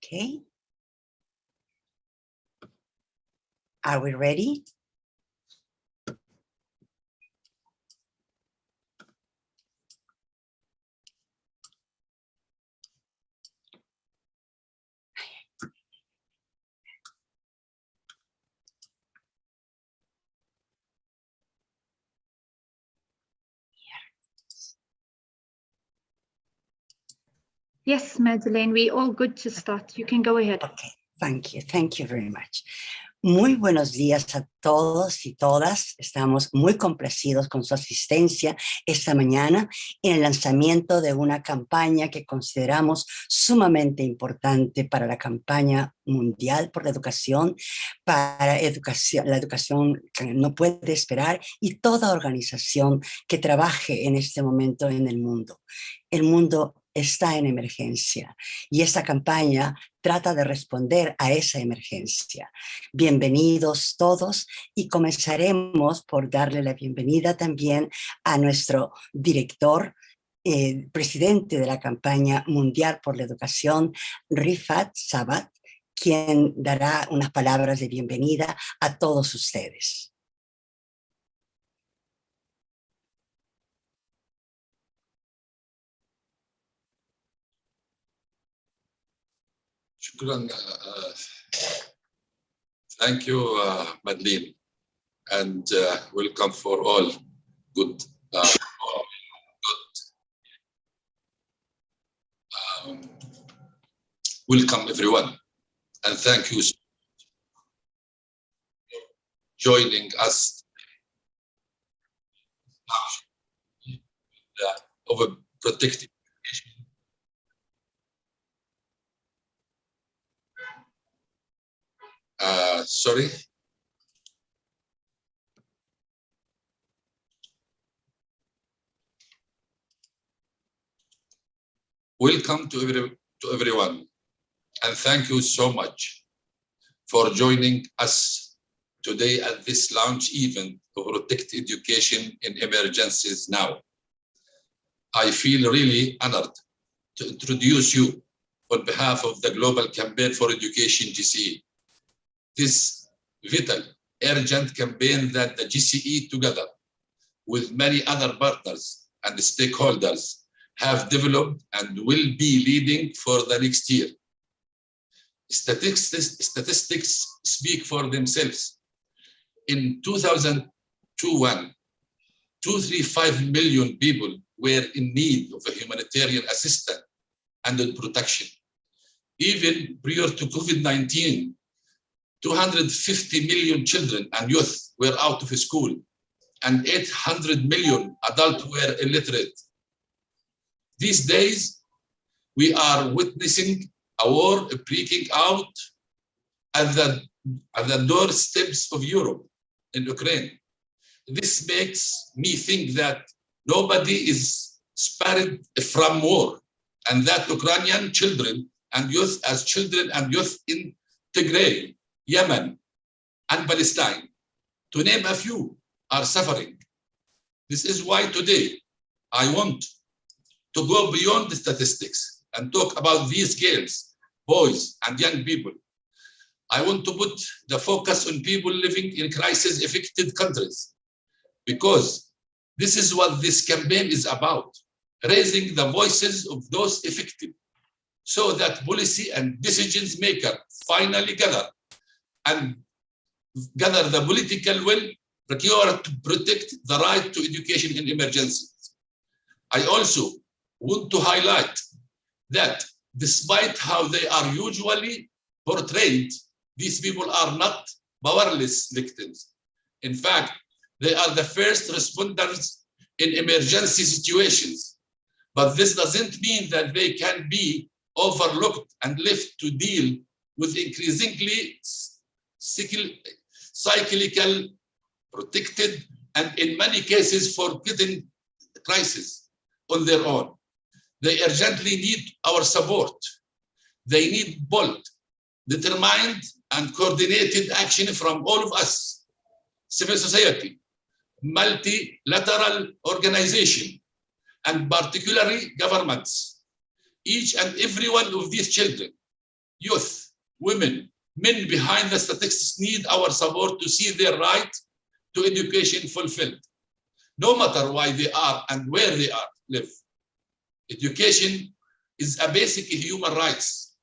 Okay. Are we ready? Yes, Madeleine, we're all good to start. You can go ahead. Okay, thank you. Thank you very much. Muy buenos días a todos y todas. Estamos muy complacidos con su asistencia esta mañana en el lanzamiento de una campaña que consideramos sumamente importante para la campaña mundial por la educación, la educación que no puede esperar y toda organización que trabaje en este momento en el mundo. El mundo está en emergencia y esta campaña trata de responder a esa emergencia. Bienvenidos todos y comenzaremos por darle la bienvenida también a nuestro director, presidente de la campaña mundial por la educación, Rifat Sabat, quien dará unas palabras de bienvenida a todos ustedes. Shukran. Thank you, Madeleine, and welcome for all. Welcome everyone, and thank you for joining us overprotective. Sorry. Welcome to everyone, and thank you so much for joining us today at this launch event to protect education in emergencies now. I feel really honored to introduce you on behalf of the Global Campaign for Education GCE. This vital, urgent campaign that the GCE, together with many other partners and stakeholders, have developed and will be leading for the next year. Statistics speak for themselves. In 2021, 235 million people were in need of a humanitarian assistance and protection. Even prior to COVID-19, 250 million children and youth were out of school, and 800 million adults were illiterate. These days, we are witnessing a war breaking out at the doorsteps of Europe in Ukraine. This makes me think that nobody is spared from war, and that Ukrainian children and youth, as children and youth in Tigray, Yemen, and Palestine, to name a few, are suffering. This is why today I want to go beyond the statistics and talk about these girls, boys, and young people. I want to put the focus on people living in crisis-affected countries, because this is what this campaign is about, raising the voices of those affected, so that policy and decisions makers finally gather the political will required to protect the right to education in emergencies. I also want to highlight that despite how they are usually portrayed, these people are not powerless victims. In fact, they are the first responders in emergency situations. But this doesn't mean that they can be overlooked and left to deal with increasingly cyclical, protected, and in many cases forgotten crises on their own. They urgently need our support. They need bold, determined, and coordinated action from all of us, civil society, multilateral organization, and particularly governments. Each and every one of these children youth, women, men behind the statistics need our support to see their right to education fulfilled, no matter why they are and where they live. Education is a basic human rights,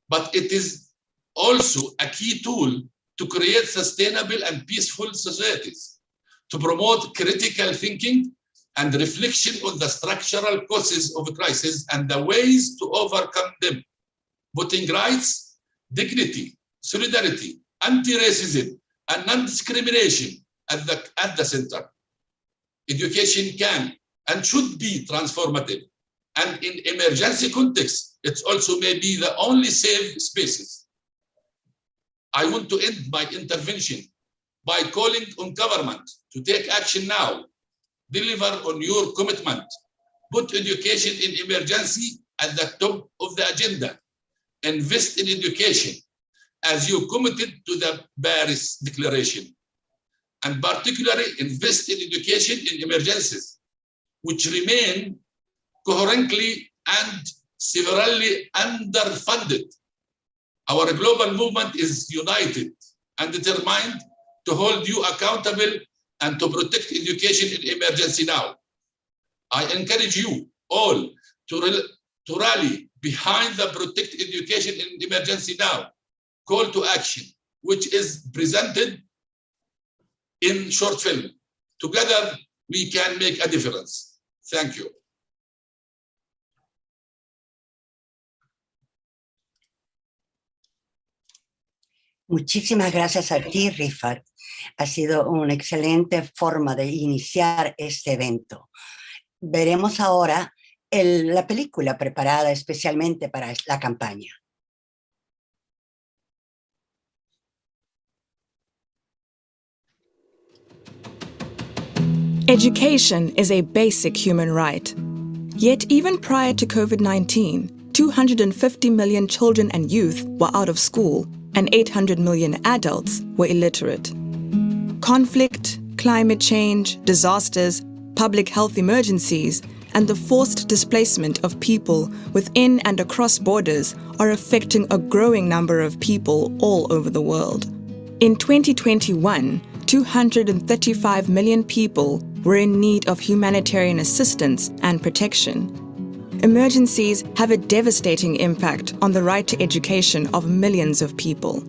but it is also a key tool to create sustainable and peaceful societies, to promote critical thinking and reflection on the structural causes of crisis and the ways to overcome them, putting rights, dignity, solidarity, anti-racism, and non-discrimination at the center. Education can and should be transformative, and in emergency context, it also may be the only safe spaces. I want to end my intervention by calling on government to take action now, deliver on your commitment, put education in emergency at the top of the agenda, invest in education as you committed to the Paris Declaration, and particularly invest in education in emergencies, which remain coherently and severely underfunded. Our global movement is united and determined to hold you accountable and to protect education in emergency now. I encourage you all to rally behind the Protect Education in Emergency Now call to action, which is presented in short film. Together, we can make a difference. Thank you. Muchísimas gracias a ti, Rifat. Ha sido una excelente forma de iniciar este evento. Veremos ahora la película preparada especialmente para la campaña. Education is a basic human right. Yet even prior to COVID-19, 250 million children and youth were out of school and 800 million adults were illiterate. Conflict, climate change, disasters, public health emergencies, and the forced displacement of people within and across borders are affecting a growing number of people all over the world. In 2021, 235 million people were in need of humanitarian assistance and protection. Emergencies have a devastating impact on the right to education of millions of people.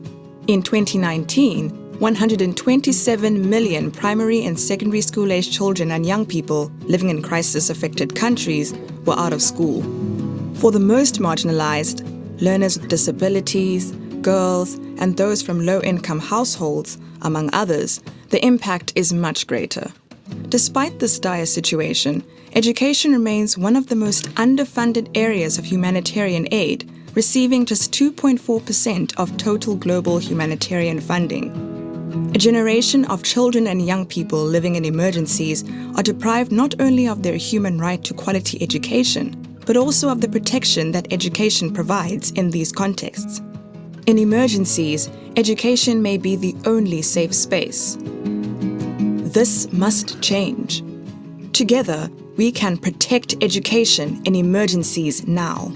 In 2019, 127 million primary and secondary school-aged children and young people living in crisis-affected countries were out of school. For the most marginalized, learners with disabilities, girls, and those from low-income households, among others, the impact is much greater. Despite this dire situation, education remains one of the most underfunded areas of humanitarian aid, receiving just 2.4% of total global humanitarian funding. A generation of children and young people living in emergencies are deprived not only of their human right to quality education, but also of the protection that education provides in these contexts. In emergencies, education may be the only safe space. This must change. Together, we can protect education in emergencies now.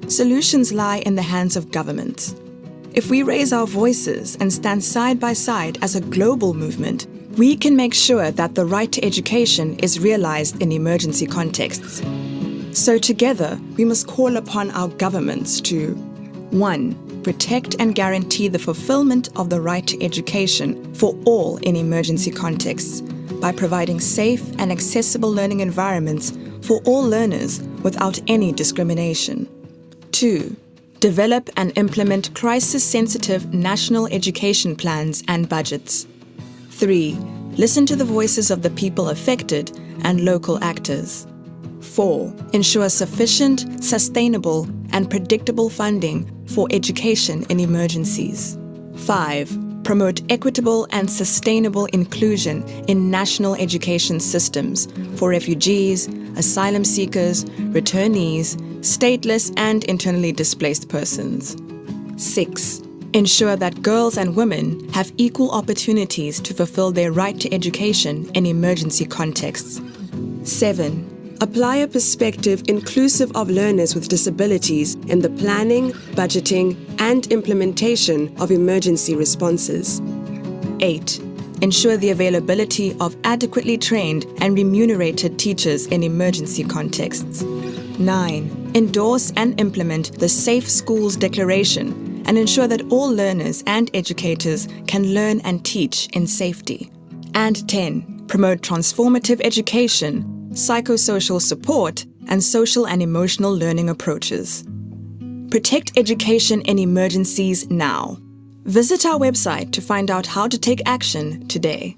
Solutions lie in the hands of governments. If we raise our voices and stand side by side as a global movement, we can make sure that the right to education is realized in emergency contexts. So together, we must call upon our governments to 1. Protect and guarantee the fulfillment of the right to education for all in emergency contexts by providing safe and accessible learning environments for all learners without any discrimination. 2. Develop and implement crisis-sensitive national education plans and budgets. 3. Listen to the voices of the people affected and local actors. 4. Ensure sufficient, sustainable, and predictable funding for education in emergencies. 5. Promote equitable and sustainable inclusion in national education systems for refugees, asylum seekers, returnees, stateless and internally displaced persons. 6. Ensure that girls and women have equal opportunities to fulfill their right to education in emergency contexts. 7. Apply a perspective inclusive of learners with disabilities in the planning, budgeting, and implementation of emergency responses. 8. Ensure the availability of adequately trained and remunerated teachers in emergency contexts. 9. Endorse and implement the Safe Schools Declaration and ensure that all learners and educators can learn and teach in safety. And 10. Promote transformative education, psychosocial support, and social and emotional learning approaches. Protect education in emergencies now. Visit our website to find out how to take action today.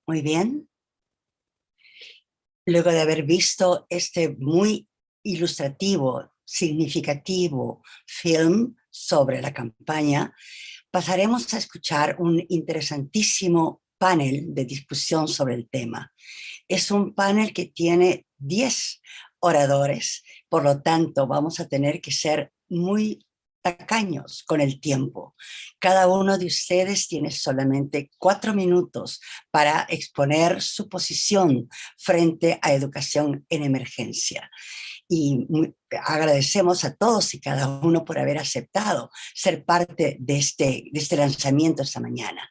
Muy bien. Luego de haber visto este muy ilustrativo, significativo film sobre la campaña, pasaremos a escuchar un interesantísimo panel de discusión sobre el tema. Es un panel que tiene 10 oradores, por lo tanto vamos a tener que ser muy tacaños con el tiempo. Cada uno de ustedes tiene solamente 4 minutos para exponer su posición frente a educación en emergencia. Y agradecemos a todos y cada uno por haber aceptado ser parte de este lanzamiento esta mañana.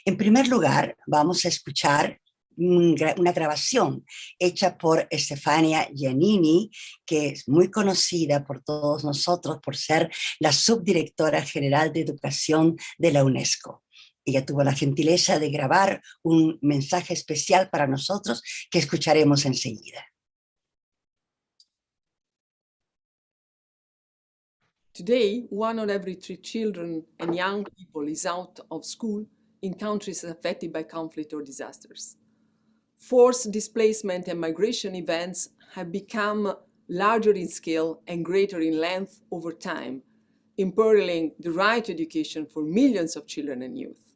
En primer lugar, vamos a escuchar una grabación hecha por Stefania Giannini, que es muy conocida por todos nosotros por ser la subdirectora general de educación de la UNESCO. Ella tuvo la gentileza de grabar un mensaje especial para nosotros que escucharemos enseguida. Today, 1 out of every 3 children and young people is out of school in countries affected by conflict or disasters. Forced displacement and migration events have become larger in scale and greater in length over time, imperiling the right to education for millions of children and youth.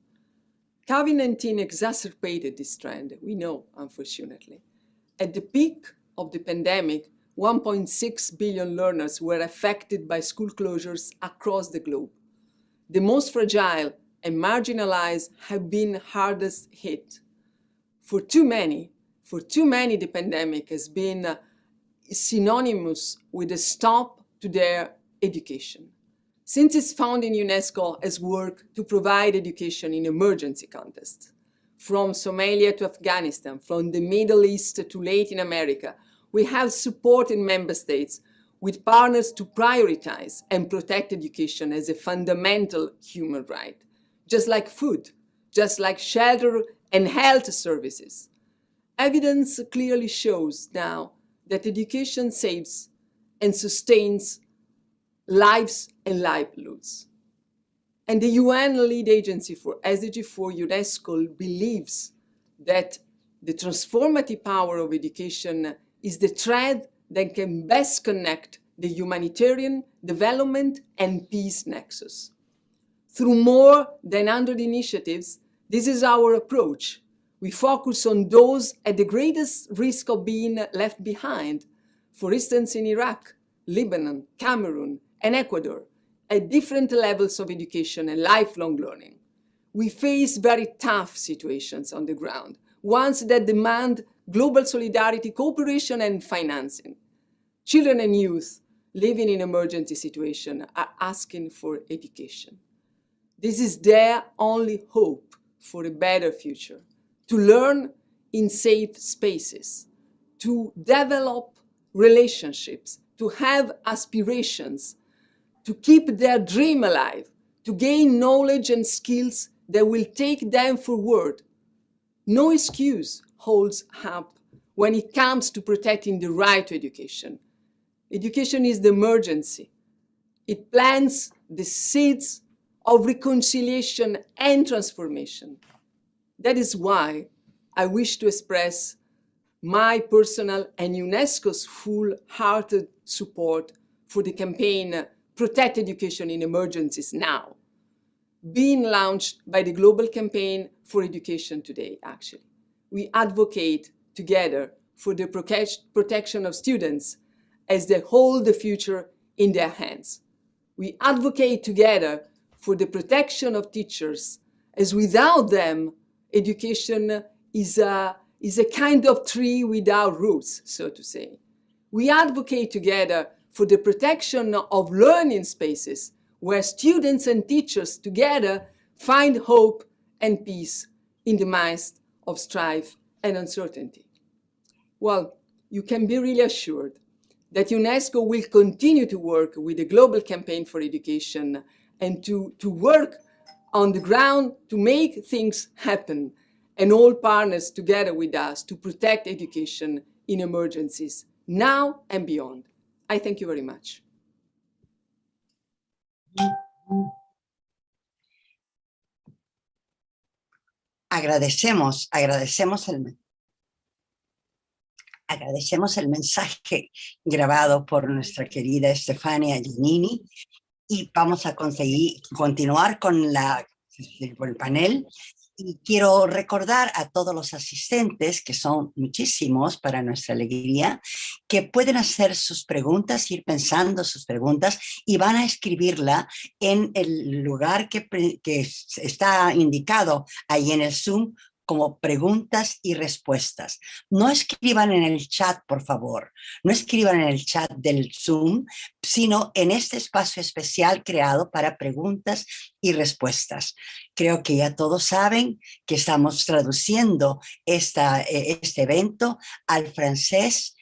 COVID-19 exacerbated this trend, we know, unfortunately. At the peak of the pandemic, 1.6 billion learners were affected by school closures across the globe. The most fragile and marginalized have been hardest hit. For too many, the pandemic has been synonymous with a stop to their education. Since its founding, UNESCO has worked to provide education in emergency contexts. From Somalia to Afghanistan, from the Middle East to Latin America, we have supported member states with partners to prioritize and protect education as a fundamental human right, just like food, just like shelter and health services. Evidence clearly shows now that education saves and sustains lives and livelihoods. And the UN lead agency for SDG 4 UNESCO believes that the transformative power of education is the thread that can best connect the humanitarian, development, and peace nexus. Through more than 100 initiatives, this is our approach. We focus on those at the greatest risk of being left behind, for instance in Iraq, Lebanon, Cameroon, and Ecuador, at different levels of education and lifelong learning. We face very tough situations on the ground, ones that demand global solidarity, cooperation, and financing. Children and youth living in emergency situations are asking for education. This is their only hope for a better future, to learn in safe spaces, to develop relationships, to have aspirations, to keep their dream alive, to gain knowledge and skills that will take them forward. No excuse holds up when it comes to protecting the right to education. Education is the emergency. It plants the seeds of reconciliation and transformation. That is why I wish to express my personal and UNESCO's full-hearted support for the campaign Protect Education in Emergencies Now. being launched by the Global Campaign for Education today, actually. We advocate together for the protection of students as they hold the future in their hands. We advocate together for the protection of teachers, as without them, education is a kind of tree without roots, so to say. We advocate together for the protection of learning spaces where students and teachers together find hope and peace in the midst of strife and uncertainty. Well, you can be really assured that UNESCO will continue to work with the Global Campaign for Education and to work on the ground to make things happen, and all partners together with us to protect education in emergencies now and beyond. I thank you very much. Agradecemos el mensaje grabado por nuestra querida Stefania Giannini y vamos a continuar con el panel. Y quiero recordar a todos los asistentes, que son muchísimos para nuestra alegría, que pueden hacer sus preguntas, ir pensando sus preguntas y van a escribirla en el lugar que está indicado ahí en el Zoom como preguntas y respuestas. No escriban en el chat, por favor. No escriban en el chat del Zoom, sino en este espacio especial creado para preguntas y respuestas. Creo que ya todos saben que estamos traduciendo este evento al francés,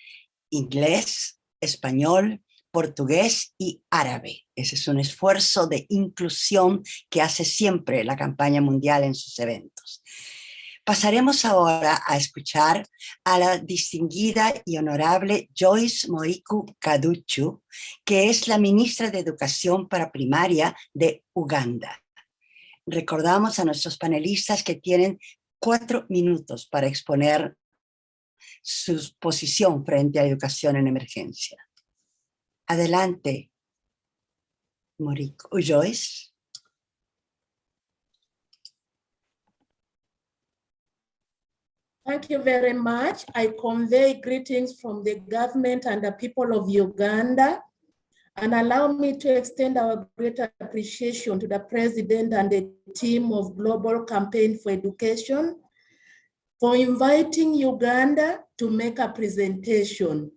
inglés, español, portugués y árabe. Ese es un esfuerzo de inclusión que hace siempre la campaña mundial en sus eventos. Pasaremos ahora a escuchar a la distinguida y honorable Joyce Moriku Kaduchu, que es la ministra de Educación para Primaria de Uganda. Recordamos a nuestros panelistas que tienen 4 minutos para exponer su posición frente a la educación en emergencia. Adelante, Moriku. Joyce. Thank you very much. I convey greetings from the government and the people of Uganda, and allow me to extend our great appreciation to the President and the team of Global Campaign for Education for inviting Uganda to make a presentation.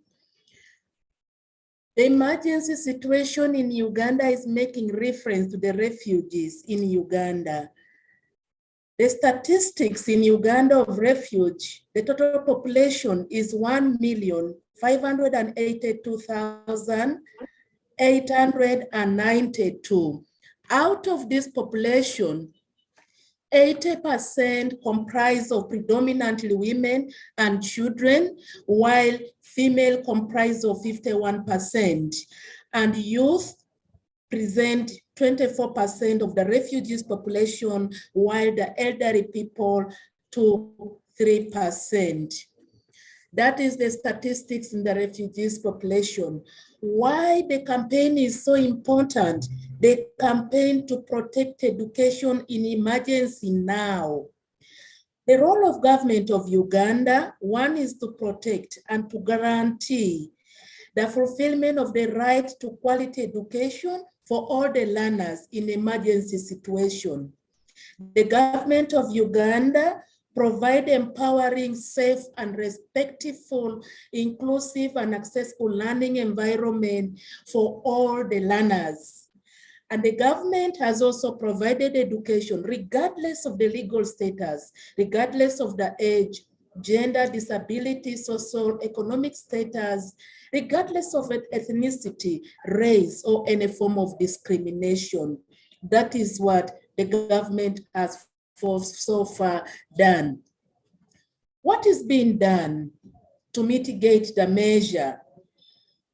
The emergency situation in Uganda is making reference to the refugees in Uganda. The statistics in Uganda of refuge, the total population is 1,582,892. Out of this population, 80% comprise of predominantly women and children, while female comprise of 51%, and youth present 24% of the refugees population, while the elderly people to 3%. That is the statistics in the refugees population. Why the campaign is so important? The campaign to protect education in emergency now. The role of government of Uganda, one is to protect and to guarantee the fulfillment of the right to quality education for all the learners in emergency situation. The government of Uganda provide empowering, safe and respectful, inclusive and accessible learning environment for all the learners. And the government has also provided education regardless of the legal status, regardless of the age, gender, disability, social, economic status, regardless of ethnicity, race, or any form of discrimination. That is what the government has so far done. What is being done to mitigate the measure?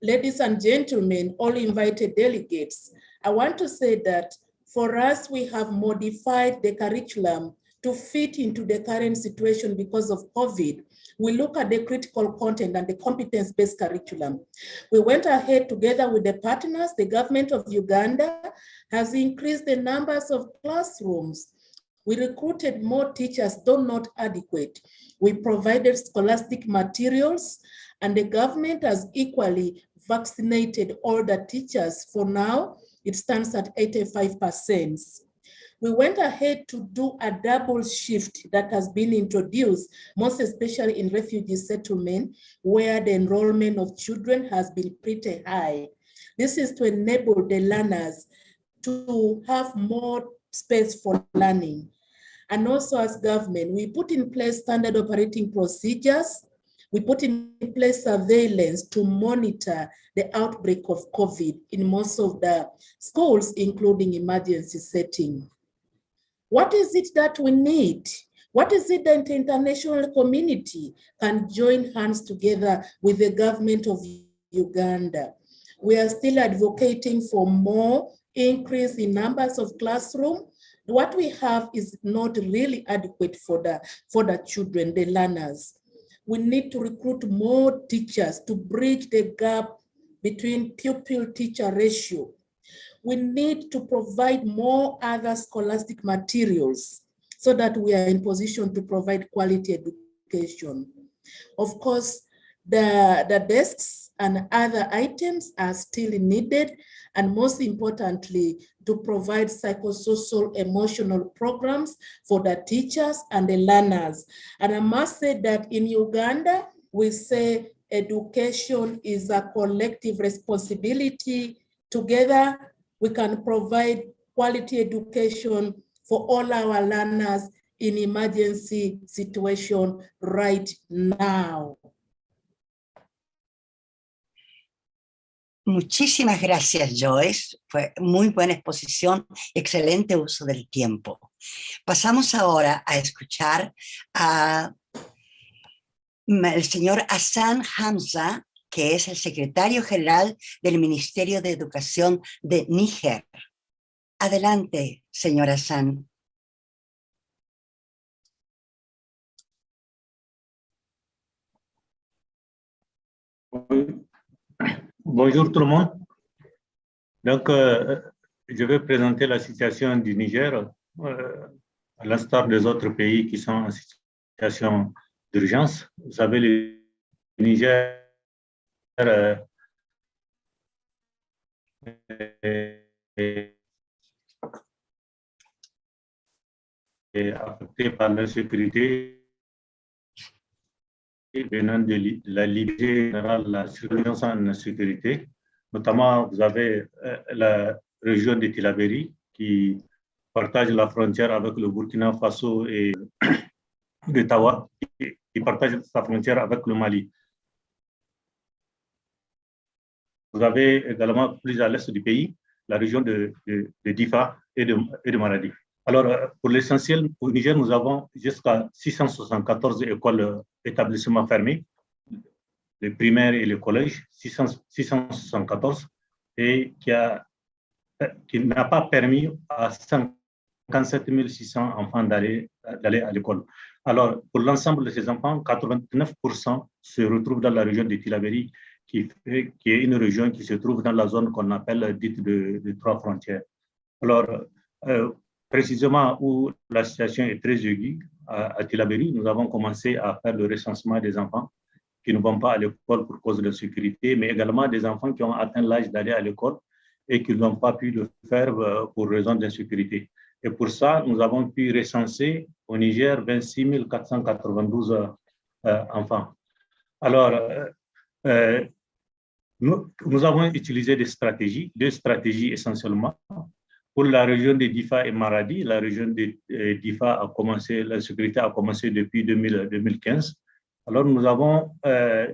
Ladies and gentlemen, all invited delegates, I want to say that for us, we have modified the curriculum to fit into the current situation because of COVID, we look at the critical content and the competence-based curriculum. We went ahead together with the partners. The government of Uganda has increased the numbers of classrooms. We recruited more teachers, though not adequate. We provided scholastic materials, and the government has equally vaccinated all the teachers. For now, it stands at 85%. We went ahead to do a double shift that has been introduced, most especially in refugee settlement, where the enrollment of children has been pretty high. This is to enable the learners to have more space for learning. And also as government, we put in place standard operating procedures. We put in place surveillance to monitor the outbreak of COVID in most of the schools, including emergency setting. What is it that we need? What is it that the international community can join hands together with the government of Uganda? We are still advocating for more increase in numbers of classrooms. What we have is not really adequate for the children, the learners. We need to recruit more teachers to bridge the gap between pupil-teacher ratio. We need to provide more other scholastic materials so that we are in position to provide quality education. Of course, the desks and other items are still needed, and most importantly, to provide psychosocial emotional programs for the teachers and the learners. And I must say that in Uganda, we say education is a collective responsibility. Together, we can provide quality education for all our learners in emergency situation right now. Muchísimas gracias, Joyce. Fue muy buena exposición, excelente uso del tiempo. Pasamos ahora a escuchar al señor Hassan Hamza, que es el secretario general del Ministerio de Educación de Níger. Adelante, señor Hassan. Bonjour tout le monde. Donc, je vais présenter la situation du Niger, à l'instar des autres pays qui sont en situation d'urgence. Vous savez, le Niger est affecté par l'insécurité venant de la Libye générale, la surveillance en insécurité. Notamment, vous avez la région de Tillabéri qui partage la frontière avec le Burkina Faso et de Tawa, qui partage sa frontière avec le Mali. Vous avez également plus à l'est du pays la région de Difa et de Maradi. Alors, pour l'essentiel, au Niger, nous avons jusqu'à 674 écoles, établissements fermés, les primaires et les collèges, 674, et qui n'a pas permis à 57 600 enfants d'aller à l'école. Alors, pour l'ensemble de ces enfants, 89% se retrouvent dans la région de Tillabéri, qui est une région qui se trouve dans la zone qu'on appelle dite de trois frontières. Alors, précisément où la situation est très aiguë, à Tillabéri, nous avons commencé à faire le recensement des enfants qui ne vont pas à l'école pour cause de sécurité, mais également des enfants qui ont atteint l'âge d'aller à l'école et qui n'ont pas pu le faire pour raison d'insécurité. Et pour ça, nous avons pu recenser au Niger 26 492 enfants. Alors, nous avons utilisé deux stratégies essentiellement. Pour la région de Difa et Maradi, la région de Difa l'insécurité a commencé depuis 2015. Alors, nous avons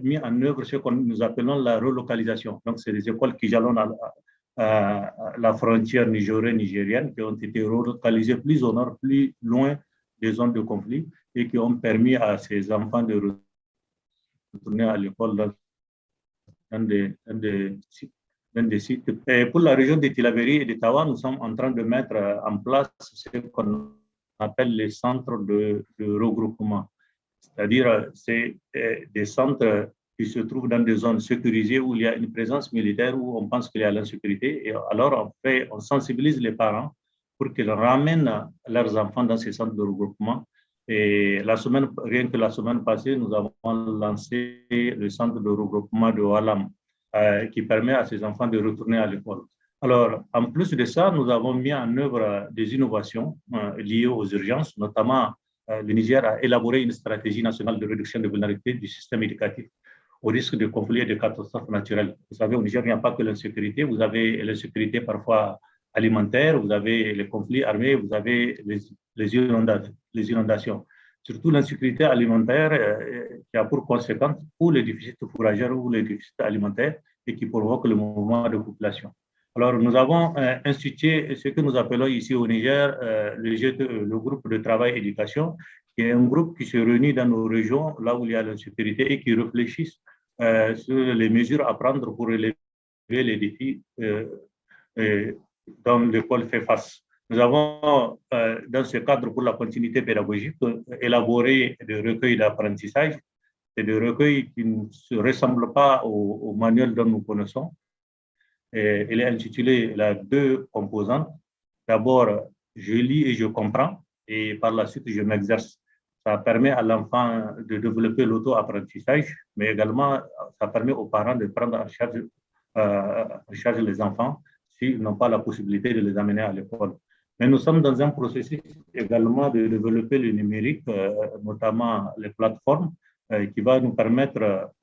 mis en œuvre ce que nous appelons la relocalisation. Donc, c'est des écoles qui jalonnent à la frontière nigérienne qui ont été relocalisées plus au nord, plus loin des zones de conflit et qui ont permis à ces enfants de retourner à l'école dans des sites. Et pour la région de Tillabéri et de Tawa, nous sommes en train de mettre en place ce qu'on appelle les centres de regroupement. C'est-à-dire, c'est des centres qui se trouvent dans des zones sécurisées où il y a une présence militaire, où on pense qu'il y a l'insécurité. Et alors, on sensibilise les parents pour qu'ils ramènent leurs enfants dans ces centres de regroupement. Et rien que la semaine passée, nous avons lancé le centre de regroupement de Walam, qui permet à ces enfants de retourner à l'école. Alors, en plus de ça, nous avons mis en œuvre des innovations liées aux urgences, notamment le Niger a élaboré une stratégie nationale de réduction de vulnérabilité du système éducatif au risque de conflits et de catastrophes naturelles. Vous savez, au Niger, il n'y a pas que l'insécurité. Vous avez l'insécurité parfois alimentaire, vous avez les conflits armés, vous avez les inondations. Surtout l'insécurité alimentaire qui a pour conséquence ou les déficits fourragères ou les déficits alimentaires et qui provoque le mouvement de population. Alors, nous avons institué ce que nous appelons ici au Niger le groupe de travail éducation, qui est un groupe qui se réunit dans nos régions, là où il y a l'insécurité, et qui réfléchissent sur les mesures à prendre pour relever les défis dont l'école fait face. Nous avons, dans ce cadre pour la continuité pédagogique, élaboré des recueils d'apprentissage. C'est des recueils qui ne se ressemblent pas au manuel dont nous connaissons. Elle est intitulée « La deux composantes ». D'abord, je lis et je comprends, et par la suite, je m'exerce. Ça permet à l'enfant de développer l'auto-apprentissage, mais également, ça permet aux parents de prendre en charge les enfants s'ils n'ont pas la possibilité de les amener à l'école. Mais nous sommes dans un processus également de développer le numérique, notamment les plateformes, qui va nous permettre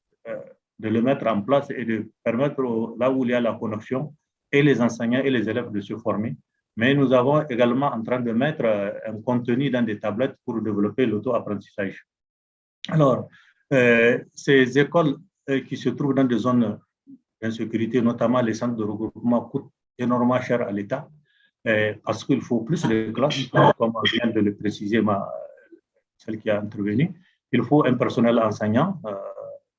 de le mettre en place et de permettre, là où il y a la connexion, et les enseignants et les élèves de se former. Mais nous avons également en train de mettre un contenu dans des tablettes pour développer l'auto-apprentissage. Alors, ces écoles qui se trouvent dans des zones d'insécurité, notamment les centres de regroupement, coûtent énormément cher à l'État, parce qu'il faut plus de classes, comme vient de le préciser celle qui a intervenu. Il faut un personnel enseignant,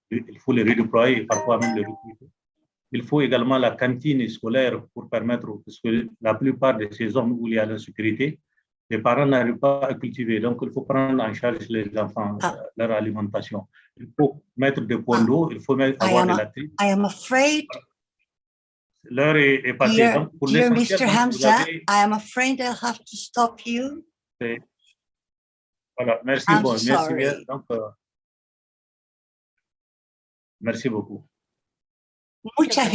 il faut les redéployer et parfois même les recruter. Il faut également la cantine scolaire pour permettre, parce que la plupart de ces zones où il y a l'insécurité, les parents n'arrivent pas à cultiver. Donc, il faut prendre en charge les enfants, leur alimentation. Il faut mettre des points d'eau, il faut avoir des latrines. I am afraid, l'heure est passée. Donc, pour dear Mr. donc, Hamza, I am afraid I'll have to stop you. Voilà, merci. I'm Bon, sorry. Merci bien. Donc, merci beaucoup. Muchas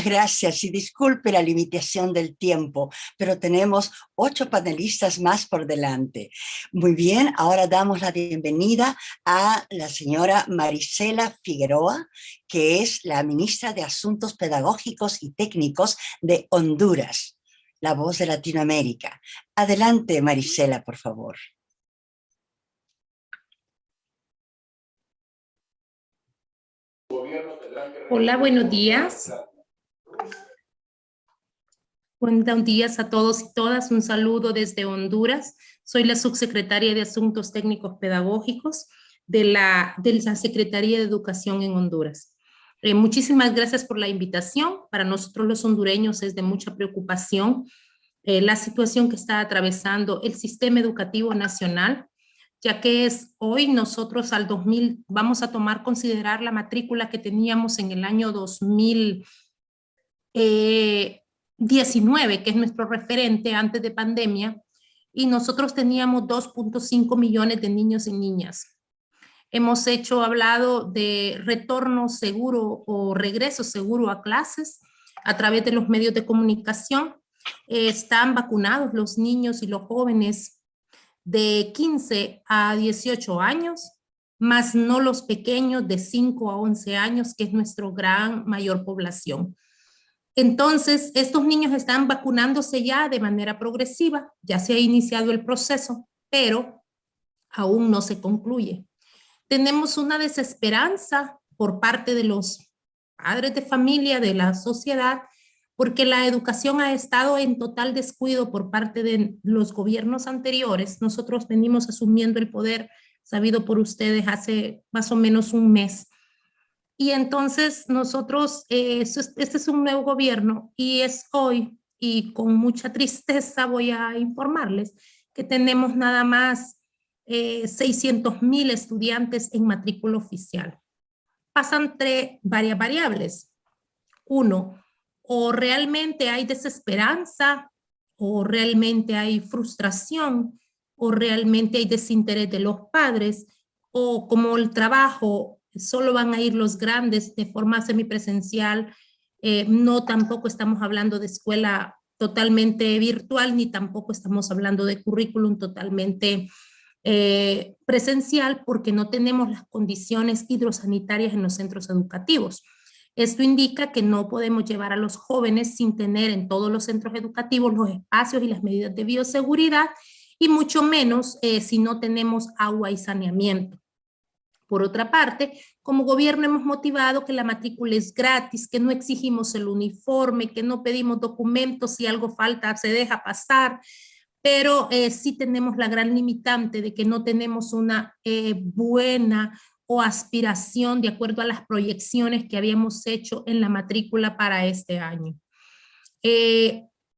gracias y disculpe la limitación del tiempo, pero tenemos 8 panelistas más por delante. Muy bien, ahora damos la bienvenida a la señora Marisela Figueroa, que es la ministra de Asuntos Pedagógicos y Técnicos de Honduras, la voz de Latinoamérica. Adelante, Marisela, por favor. Hola, buenos días. Buenos días a todos y todas. Un saludo desde Honduras. Soy la subsecretaria de Asuntos Técnicos Pedagógicos de la Secretaría de Educación en Honduras. Muchísimas gracias por la invitación. Para nosotros los hondureños es de mucha preocupación la situación que está atravesando el sistema educativo nacional, ya que hoy nosotros al 2000 vamos a considerar la matrícula que teníamos en el año 2019, que es nuestro referente antes de pandemia, y nosotros teníamos 2.5 millones de niños y niñas. Hemos hablado de retorno seguro o regreso seguro a clases a través de los medios de comunicación. Están vacunados los niños y los jóvenes de 15 a 18 años, más no los pequeños de 5 a 11 años, que es nuestra mayor población. Entonces, estos niños están vacunándose ya de manera progresiva, ya se ha iniciado el proceso, pero aún no se concluye. Tenemos una desesperanza por parte de los padres de familia, de la sociedad, porque la educación ha estado en total descuido por parte de los gobiernos anteriores. Nosotros venimos asumiendo el poder, sabido por ustedes, hace más o menos un mes. Y entonces nosotros, este es un nuevo gobierno y es hoy, y con mucha tristeza voy a informarles, que tenemos nada más 600,000 estudiantes en matrícula oficial. Pasan varias variables. Uno, o realmente hay desesperanza, o realmente hay frustración, o realmente hay desinterés de los padres, o como el trabajo solo van a ir los grandes de forma semipresencial, no tampoco estamos hablando de escuela totalmente virtual, ni tampoco estamos hablando de currículum totalmente presencial, porque no tenemos las condiciones hidrosanitarias en los centros educativos. Esto indica que no podemos llevar a los jóvenes sin tener en todos los centros educativos los espacios y las medidas de bioseguridad, y mucho menos si no tenemos agua y saneamiento. Por otra parte, como gobierno hemos motivado que la matrícula es gratis, que no exigimos el uniforme, que no pedimos documentos, si algo falta se deja pasar, pero sí tenemos la gran limitante de que no tenemos una buena o aspiración de acuerdo a las proyecciones que habíamos hecho en la matrícula para este año.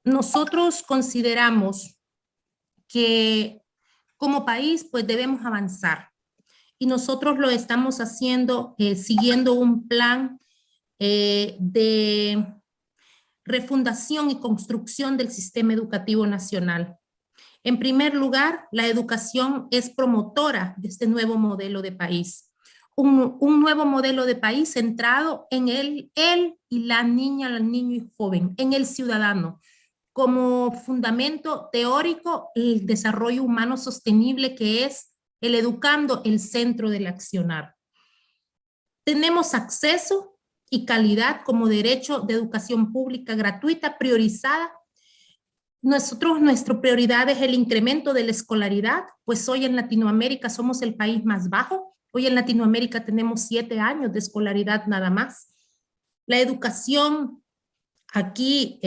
Nosotros consideramos que como país pues debemos avanzar, y nosotros lo estamos haciendo siguiendo un plan de refundación y construcción del sistema educativo nacional. En primer lugar, la educación es promotora de este nuevo modelo de país. Un nuevo modelo de país centrado en él y la niña, el niño y joven, en el ciudadano, como fundamento teórico el desarrollo humano sostenible, que es el educando el centro del accionar. Tenemos acceso y calidad como derecho de educación pública gratuita priorizada. Nuestra prioridad es el incremento de la escolaridad, pues hoy en Latinoamérica somos el país más bajo. Hoy en Latinoamérica tenemos 7 años de escolaridad nada más. La educación aquí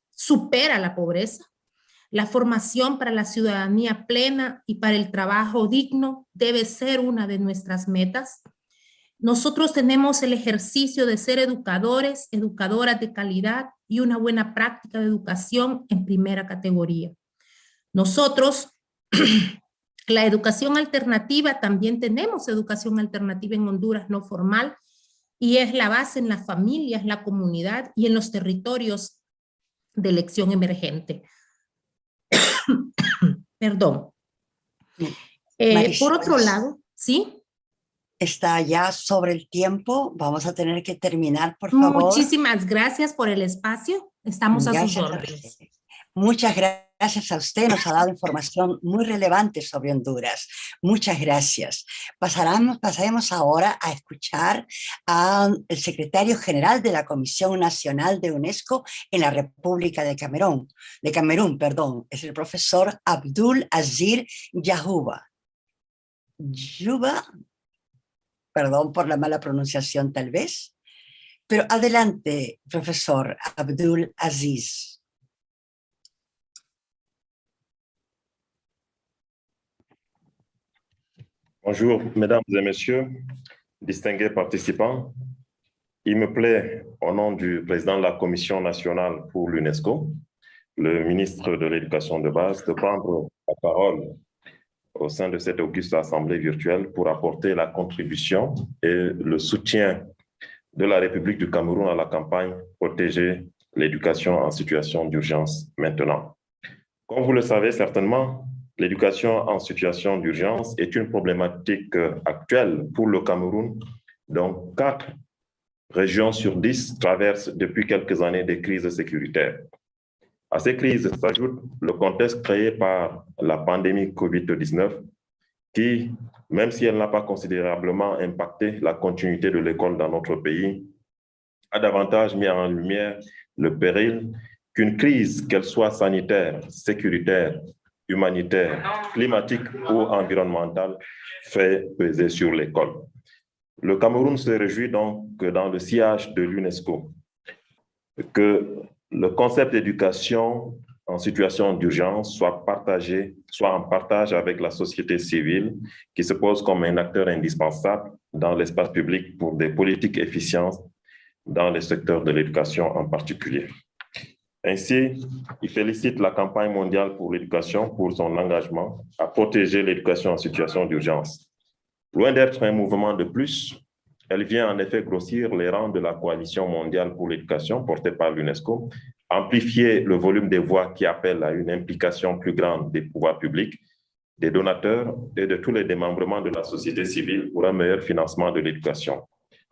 supera la pobreza. La formación para la ciudadanía plena y para el trabajo digno debe ser una de nuestras metas. Nosotros tenemos el ejercicio de ser educadores, educadoras de calidad y una buena práctica de educación en primera categoría. Nosotros, la educación alternativa, también tenemos educación alternativa en Honduras no formal, y es la base en las familias, la comunidad y en los territorios de elección emergente. Perdón. Por otro lado, ¿sí? Está ya sobre el tiempo. Vamos a tener que terminar, por favor. Muchísimas gracias por el espacio. Estamos a sus órdenes. Muchas gracias a usted. Nos ha dado información muy relevante sobre Honduras. Muchas gracias. Pasaremos ahora a escuchar al secretario general de la Comisión Nacional de UNESCO en la República de Camerún. Es el profesor Abdul Aziz Yahuba. Perdón por la mala pronunciación tal vez, pero adelante, profesor Abdul Aziz. Bonjour, mesdames et messieurs, distingués participants. Il me plaît, au nom du président de la Commission nationale pour l'UNESCO, le ministre de l'Éducation de base, de prendre la parole au sein de cette auguste assemblée virtuelle pour apporter la contribution et le soutien de la République du Cameroun à la campagne Protéger l'éducation en situation d'urgence maintenant. Comme vous le savez certainement, l'éducation en situation d'urgence est une problématique actuelle pour le Cameroun, dont 4 régions sur 10 traversent depuis quelques années des crises sécuritaires. À ces crises s'ajoute le contexte créé par la pandémie COVID-19 qui, même si elle n'a pas considérablement impacté la continuité de l'école dans notre pays, a davantage mis en lumière le péril qu'une crise, qu'elle soit sanitaire, sécuritaire, humanitaire, climatique ou environnementale, fait peser sur l'école. Le Cameroun se réjouit donc que dans le sillage de l'UNESCO, que le concept d'éducation en situation d'urgence soit en partage avec la société civile qui se pose comme un acteur indispensable dans l'espace public pour des politiques efficientes dans les secteurs de l'éducation en particulier. Ainsi, il félicite la campagne mondiale pour l'éducation pour son engagement à protéger l'éducation en situation d'urgence. Loin d'être un mouvement de plus, elle vient en effet grossir les rangs de la coalition mondiale pour l'éducation portée par l'UNESCO, amplifier le volume des voix qui appellent à une implication plus grande des pouvoirs publics, des donateurs et de tous les démembrements de la société civile pour un meilleur financement de l'éducation,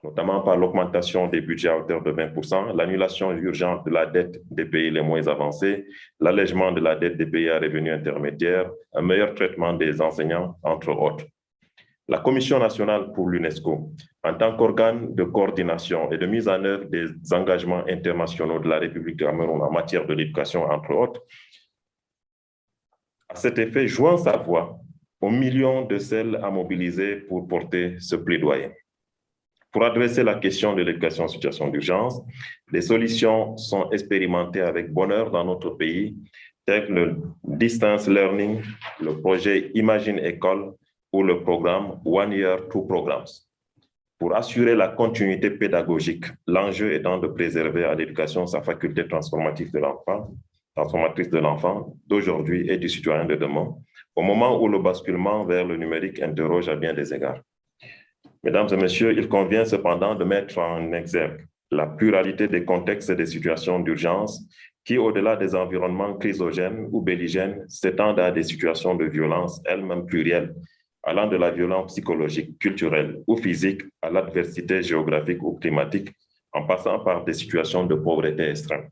notamment par l'augmentation des budgets à hauteur de 20%, l'annulation urgente de la dette des pays les moins avancés, l'allègement de la dette des pays à revenus intermédiaires, un meilleur traitement des enseignants, entre autres. La Commission nationale pour l'UNESCO, en tant qu'organe de coordination et de mise en œuvre des engagements internationaux de la République du Cameroun en matière de l'éducation, entre autres, à cet effet, joint sa voix aux millions de celles à mobiliser pour porter ce plaidoyer. Pour adresser la question de l'éducation en situation d'urgence, des solutions sont expérimentées avec bonheur dans notre pays, telles que le distance learning, le projet Imagine École ou le programme One Year, Two Programs. Pour assurer la continuité pédagogique, l'enjeu étant de préserver à l'éducation sa faculté transformatrice de l'enfant d'aujourd'hui et du citoyen de demain, au moment où le basculement vers le numérique interroge à bien des égards. Mesdames et messieurs, il convient cependant de mettre en exergue la pluralité des contextes et des situations d'urgence qui, au-delà des environnements chrysogènes ou belligènes, s'étendent à des situations de violence elles-mêmes plurielles, allant de la violence psychologique, culturelle ou physique à l'adversité géographique ou climatique, en passant par des situations de pauvreté extrême.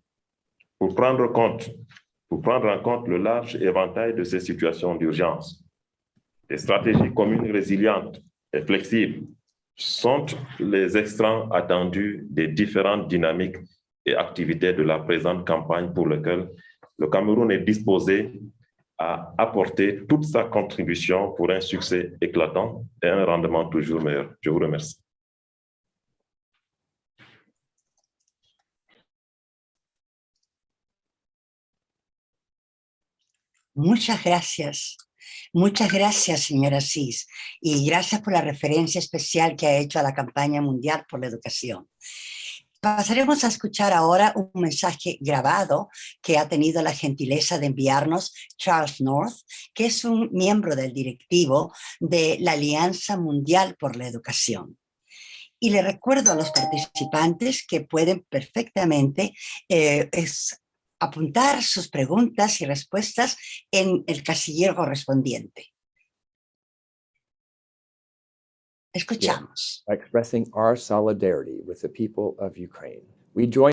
Pour prendre en compte le large éventail de ces situations d'urgence, des stratégies communes résilientes et flexibles sont les extrants attendus des différentes dynamiques et activités de la présente campagne pour lesquelles le Cameroun est disposé à apporter toute sa contribution pour un succès éclatant et un rendement toujours meilleur. Je vous remercie. Muchas gracias. Muchas gracias, señora Cis, y gracias por la referencia especial que ha hecho a la campaña mundial por la educación. Pasaremos a escuchar ahora un mensaje grabado que ha tenido la gentileza de enviarnos Charles North, que es un miembro del directivo de la Alianza Mundial por la Educación. Y le recuerdo a los participantes que pueden perfectamente apuntar sus preguntas y respuestas en el casillero correspondiente. Escuchamos. Expressing our solidarity with the people of Ukraine. We join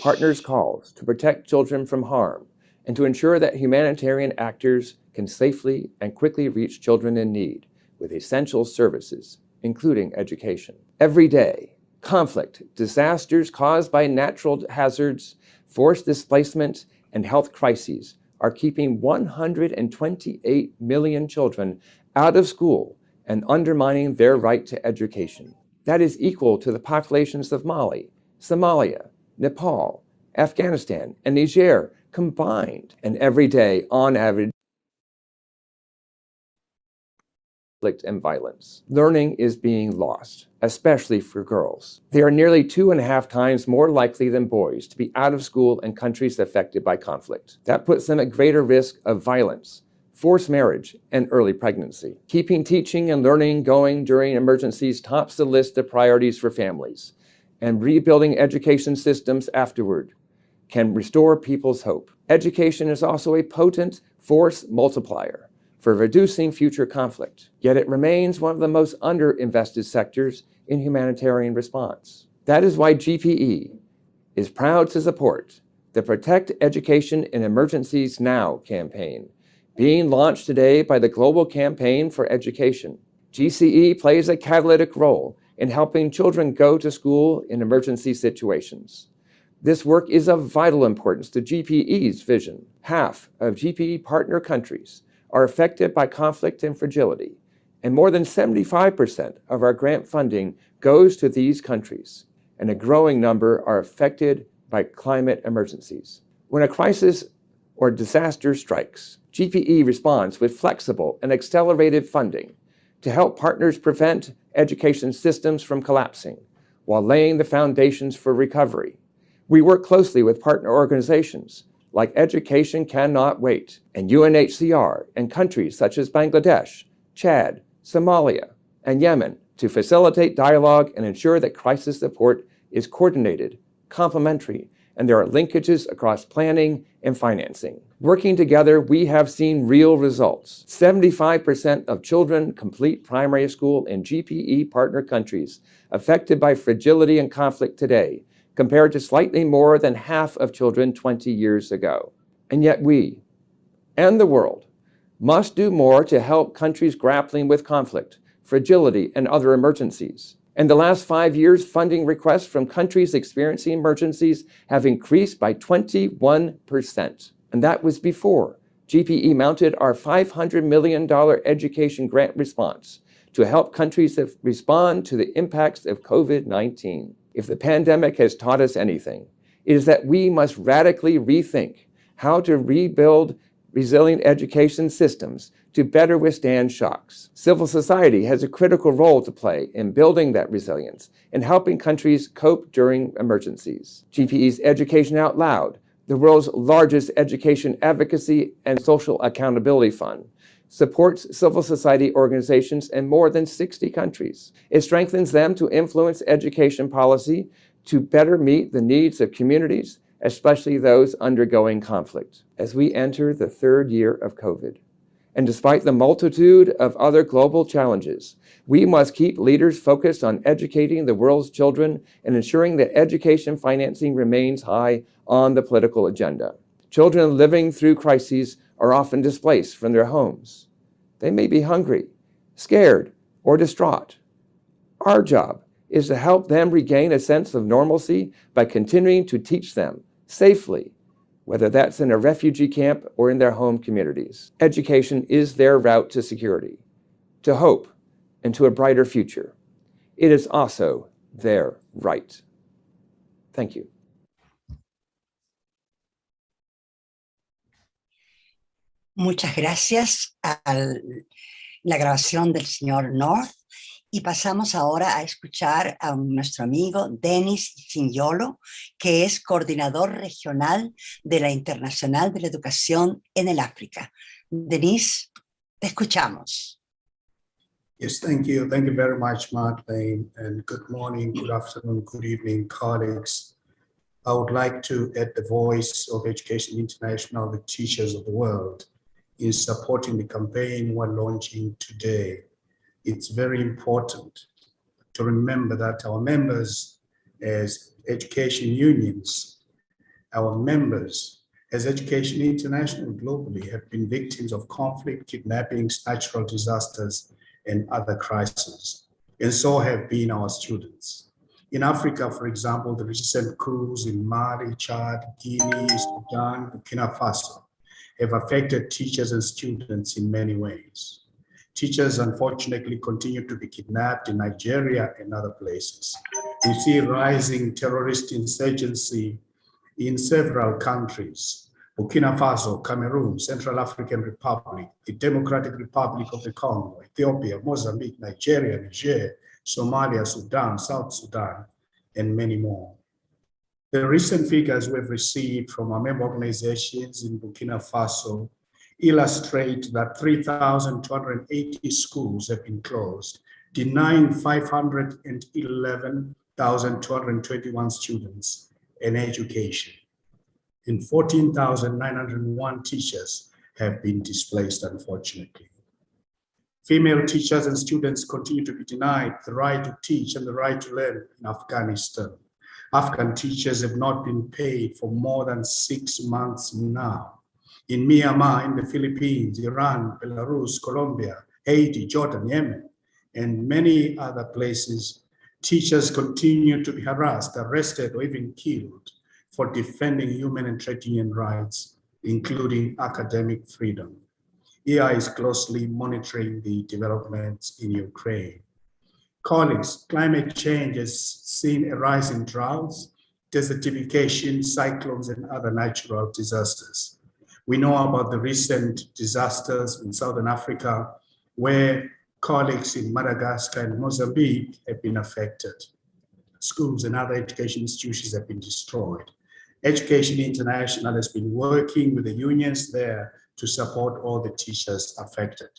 partners' calls to protect children from harm and to ensure that humanitarian actors can safely and quickly reach children in need with essential services, including education. Every day, conflict, disasters caused by natural hazards, forced displacement, and health crises are keeping 128 million children out of school and undermining their right to education. That is equal to the populations of Mali, Somalia, Nepal, Afghanistan, and Niger combined. And every day, on average, conflict and violence. Learning is being lost, especially for girls. They are nearly 2.5 times more likely than boys to be out of school in countries affected by conflict. That puts them at greater risk of violence, forced marriage, and early pregnancy. Keeping teaching and learning going during emergencies tops the list of priorities for families, and rebuilding education systems afterward can restore people's hope. Education is also a potent force multiplier for reducing future conflict, yet it remains one of the most underinvested sectors in humanitarian response. That is why GPE is proud to support the Protect Education in Emergencies Now campaign, being launched today by the Global Campaign for Education. GCE plays a catalytic role in helping children go to school in emergency situations. This work is of vital importance to GPE's vision. Half of GPE partner countries are affected by conflict and fragility, and more than 75% of our grant funding goes to these countries, and a growing number are affected by climate emergencies. When a crisis or disaster strikes, GPE responds with flexible and accelerated funding to help partners prevent education systems from collapsing while laying the foundations for recovery. We work closely with partner organizations like Education Cannot Wait and UNHCR and countries such as Bangladesh, Chad, Somalia, and Yemen to facilitate dialogue and ensure that crisis support is coordinated, complementary, and there are linkages across planning and financing. Working together, we have seen real results. 75% of children complete primary school in GPE partner countries affected by fragility and conflict today, compared to slightly more than half of children 20 years ago. And yet we, and the world, must do more to help countries grappling with conflict, fragility, and other emergencies. In the last 5 years, funding requests from countries experiencing emergencies have increased by 21%. And that was before GPE mounted our $500 million education grant response to help countries respond to the impacts of COVID-19. If the pandemic has taught us anything, it is that we must radically rethink how to rebuild resilient education systems to better withstand shocks. Civil society has a critical role to play in building that resilience and helping countries cope during emergencies. GPE's Education Out Loud, the world's largest education advocacy and social accountability fund, supports civil society organizations in more than 60 countries. It strengthens them to influence education policy to better meet the needs of communities, especially those undergoing conflict. As we enter the third year of COVID, and despite the multitude of other global challenges, we must keep leaders focused on educating the world's children and ensuring that education financing remains high on the political agenda. Children living through crises are often displaced from their homes. They may be hungry, scared, or distraught. Our job is to help them regain a sense of normalcy by continuing to teach them safely, whether that's in a refugee camp or in their home communities. Education is their route to security, to hope, and to a brighter future. It is also their right. Thank you. Muchas gracias a la grabación del señor North. Y pasamos ahora a escuchar a nuestro amigo Denis Signolo, que es coordinador regional de la Internacional de la Educación en el África. Denis, te escuchamos. Yes, thank you. Thank you very much, Madeleine, and good morning, good afternoon, good evening, colleagues. I would like to add the voice of Education International, the teachers of the world, in supporting the campaign we're launching today. It's very important to remember that our members as education unions, our members as Education International globally have been victims of conflict, kidnappings, natural disasters, and other crises. And so have been our students. In Africa, for example, the recent coups in Mali, Chad, Guinea, Sudan, Burkina Faso have affected teachers and students in many ways. Teachers, unfortunately, continue to be kidnapped in Nigeria and other places. We see rising terrorist insurgency in several countries: Burkina Faso, Cameroon, Central African Republic, the Democratic Republic of the Congo, Ethiopia, Mozambique, Nigeria, Niger, Somalia, Sudan, South Sudan, and many more. The recent figures we've received from our member organizations in Burkina Faso illustrate that 3,280 schools have been closed, denying 511,221 students an education. And 14,901 teachers have been displaced, unfortunately. Female teachers and students continue to be denied the right to teach and the right to learn in Afghanistan. Afghan teachers have not been paid for more than 6 months now. In Myanmar, in the Philippines, Iran, Belarus, Colombia, Haiti, Jordan, Yemen, and many other places, teachers continue to be harassed, arrested, or even killed for defending human and trade union rights, including academic freedom. EI is closely monitoring the developments in Ukraine. Colleagues, climate change has seen a rise in droughts, desertification, cyclones, and other natural disasters. We know about the recent disasters in Southern Africa, where colleagues in Madagascar and Mozambique have been affected. Schools and other education institutions have been destroyed. Education International has been working with the unions there to support all the teachers affected.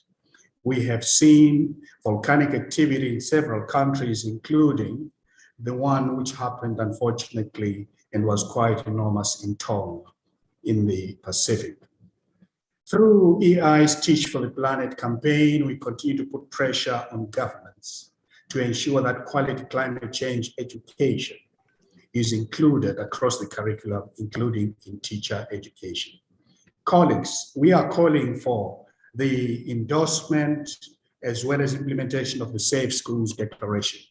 We have seen volcanic activity in several countries, including the one which happened, unfortunately, and was quite enormous in Tonga in the Pacific. Through EI's Teach for the Planet campaign, we continue to put pressure on governments to ensure that quality climate change education is included across the curriculum, including in teacher education. Colleagues, we are calling for the endorsement as well as implementation of the Safe Schools Declaration.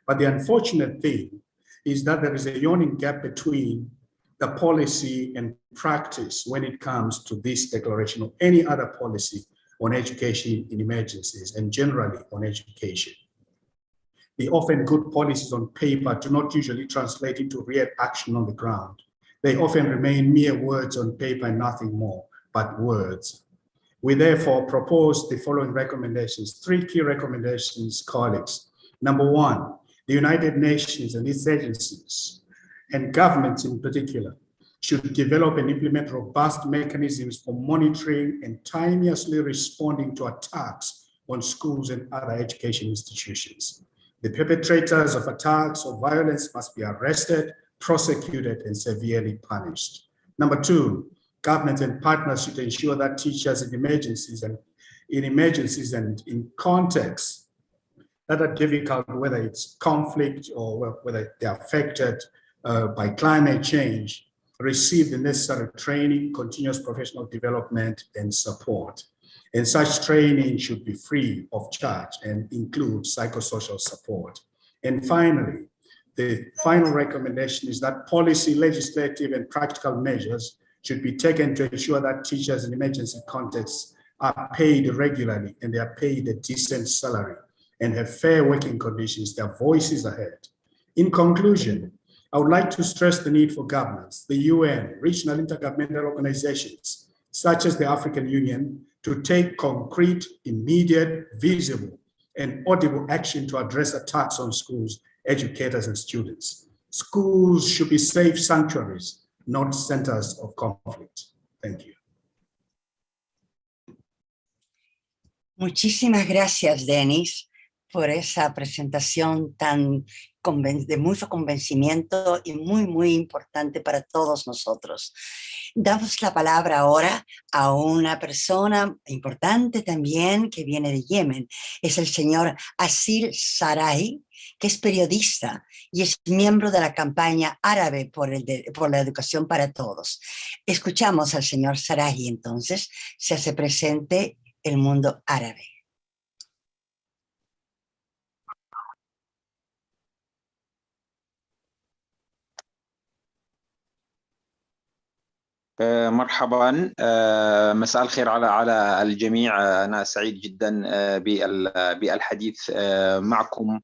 But the unfortunate thing is that there is a yawning gap between the policy and practice when it comes to this declaration or any other policy on education in emergencies and generally on education. The often good policies on paper do not usually translate into real action on the ground. They often remain mere words on paper and nothing more but words. We therefore propose the following recommendations, 3 key recommendations, colleagues. Number 1, the United Nations and its agencies and governments in particular should develop and implement robust mechanisms for monitoring and timeously responding to attacks on schools and other education institutions. The perpetrators of attacks or violence must be arrested, prosecuted, and severely punished. Number 2, governments and partners should ensure that teachers in emergencies and in contexts that are difficult, whether it's conflict or whether they're affected by climate change, receive the necessary training, continuous professional development, and support. And such training should be free of charge and include psychosocial support. And finally, the final recommendation is that policy, legislative, and practical measures should be taken to ensure that teachers in emergency contexts are paid regularly and they are paid a decent salary and have fair working conditions, their voices are heard. In conclusion, I would like to stress the need for governments, the UN, regional intergovernmental organizations, such as the African Union, to take concrete, immediate, visible, and audible action to address attacks on schools, educators, and students. Schools should be safe sanctuaries, not centers of conflict. Thank you. Muchísimas gracias, Denis, por esa presentación de mucho convencimiento y muy importante para todos nosotros. Damos la palabra ahora a una persona importante también que viene de Yemen. Es el señor Asil Sarahi, que es periodista y es miembro de la campaña árabe por la educación para todos. Escuchamos al señor Sarahi, entonces, se hace presente el mundo árabe. مرحبا، مساء الخير على الجميع. أنا سعيد جدا بالحديث معكم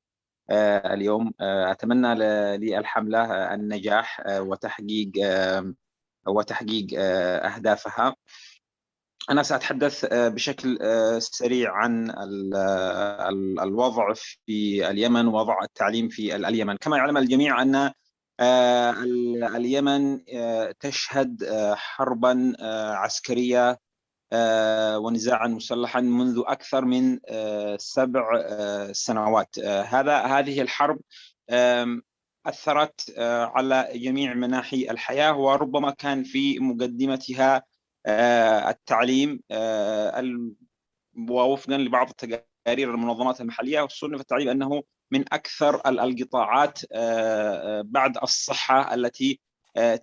اليوم. أتمنى للحملة النجاح وتحقيق أهدافها. أنا سأتحدث بشكل سريع عن الوضع في اليمن، وضع التعليم في اليمن. كما يعلم الجميع أن اليمن تشهد حربا عسكرية ونزاعا مسلحا منذ أكثر من 7 سنوات. هذه الحرب أثرت على جميع مناحي الحياة، وربما كان في مقدمتها التعليم، ووفقا لبعض التقارير المنظمات المحلية صنف التعليم أنه من أكثر القطاعات بعد الصحة التي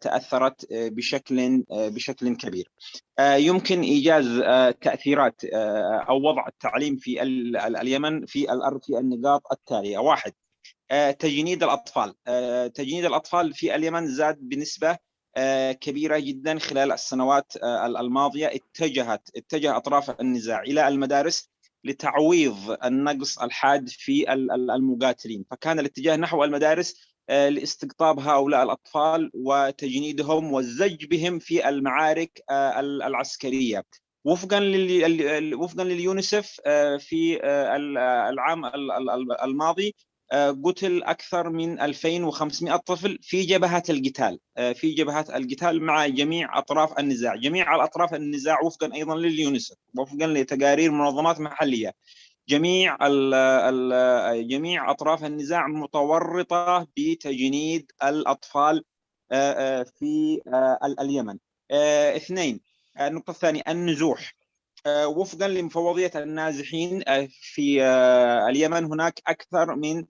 تأثرت بشكل كبير. يمكن إيجاز تأثيرات أو وضع التعليم في اليمن في النقاط التالية. 1. تجنيد الأطفال. تجنيد الأطفال في اليمن زاد بنسبة كبيرة جدا خلال السنوات الماضية. اتجه أطراف النزاع إلى المدارس لتعويض النقص الحاد في المقاتلين، فكان الاتجاه نحو المدارس لاستقطاب هؤلاء الأطفال وتجنيدهم والزج بهم في المعارك العسكرية. وفقا لليونيسف في العام الماضي قتل أكثر من 2500 طفل في جبهات القتال مع جميع أطراف النزاع. جميع الأطراف النزاع وفقا أيضا لليونيسف، وفقا لتقارير منظمات محلية، جميع أطراف النزاع متورطة بتجنيد الأطفال في اليمن. اثنين، النقطة الثانية النزوح. وفقا لمفوضية النازحين في اليمن هناك أكثر من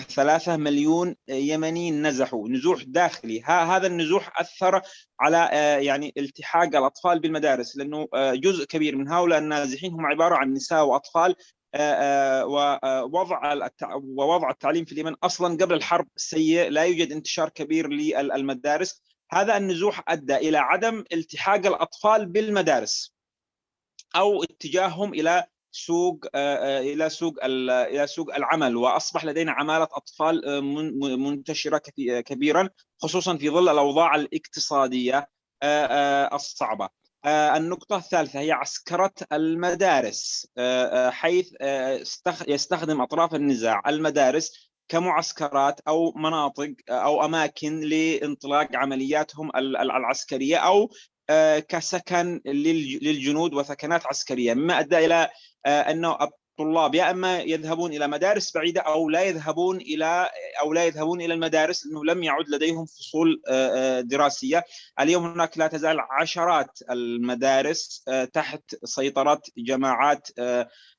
3 مليون يمني نزحوا نزوح داخلي. هذا النزوح أثر على يعني التحاق الأطفال بالمدارس، لأنه جزء كبير من هؤلاء النازحين هم عبارة عن نساء وأطفال، ووضع التعليم في اليمن أصلا قبل الحرب سيء، لا يوجد انتشار كبير للمدارس. هذا النزوح أدى إلى عدم التحاق الأطفال بالمدارس أو اتجاههم إلى سوق العمل، وأصبح لدينا عمالة أطفال منتشرة كبيرا، خصوصا في ظل الأوضاع الاقتصادية الصعبة. النقطة الثالثة هي عسكرة المدارس، حيث يستخدم أطراف النزاع المدارس كمعسكرات أو مناطق أو أماكن لانطلاق عملياتهم العسكرية، أو كسكن للجنود وثكنات عسكرية، مما أدى إلى أنه الطلاب يا إما يذهبون إلى مدارس بعيدة أو لا يذهبون إلى المدارس، لأنه لم يعد لديهم فصول دراسية. اليوم هناك لا تزال عشرات المدارس تحت سيطرة جماعات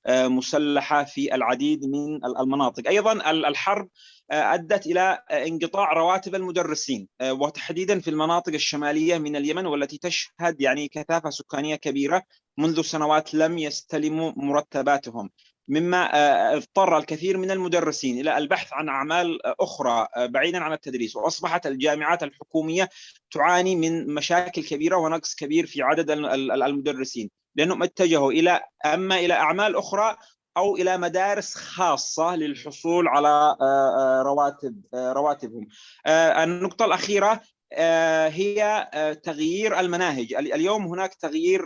مسلحة في العديد من المناطق. أيضا الحرب أدت إلى انقطاع رواتب المدرسين، وتحديدا في المناطق الشمالية من اليمن، والتي تشهد يعني كثافة سكانية كبيرة منذ سنوات لم يستلموا مرتباتهم، مما اضطر الكثير من المدرسين إلى البحث عن أعمال أخرى بعيدا عن التدريس. وأصبحت الجامعات الحكومية تعاني من مشاكل كبيرة ونقص كبير في عدد المدرسين، لأنهم اتجهوا إما إلى أعمال أخرى أو إلى مدارس خاصة للحصول على رواتبهم. النقطة الأخيرة هي تغيير المناهج. اليوم هناك تغيير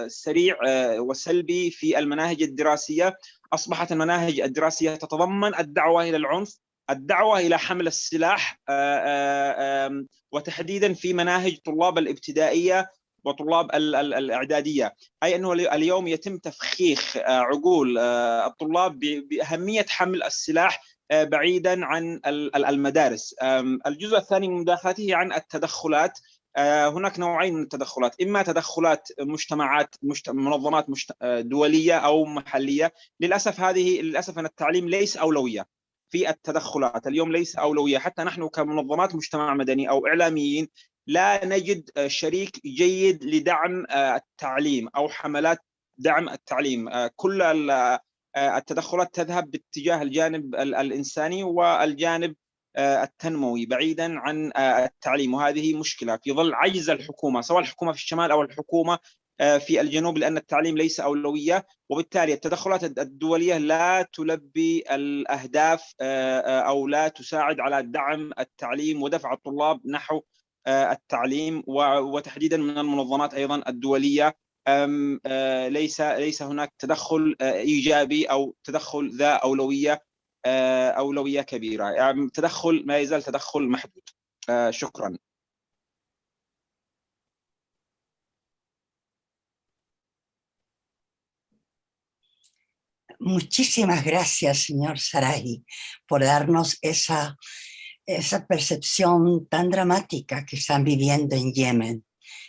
سريع وسلبي في المناهج الدراسية. أصبحت المناهج الدراسية تتضمن الدعوة إلى العنف، الدعوة إلى حمل السلاح، وتحديدا في مناهج طلاب الابتدائية وطلاب الإعدادية. أي أنه اليوم يتم تفخيخ عقول الطلاب بأهمية حمل السلاح بعيدا عن المدارس. الجزء الثاني من مداخلته هي عن التدخلات. هناك نوعين من التدخلات، إما تدخلات منظمات دولية أو محلية. للأسف أن التعليم ليس أولوية في التدخلات اليوم، ليس أولوية. حتى نحن كمنظمات مجتمع مدني أو إعلاميين لا نجد شريك جيد لدعم التعليم أو حملات دعم التعليم. كل التدخلات تذهب باتجاه الجانب الإنساني والجانب التنموي بعيدا عن التعليم، وهذه مشكلة في ظل عجز الحكومة، سواء الحكومة في الشمال أو الحكومة في الجنوب، لأن التعليم ليس أولوية. وبالتالي التدخلات الدولية لا تلبي الأهداف أو لا تساعد على دعم التعليم ودفع الطلاب نحو التعليم. وتحديدا من المنظمات أيضا الدولية ليس هناك تدخل إيجابي أو تدخل ذا أولوية كبيرة. يعني تدخل ما يزال تدخل محدود. شكرا. Muchísimas gracias, señor Sarahi, por darnos esa percepción tan dramática que están viviendo en Yemen.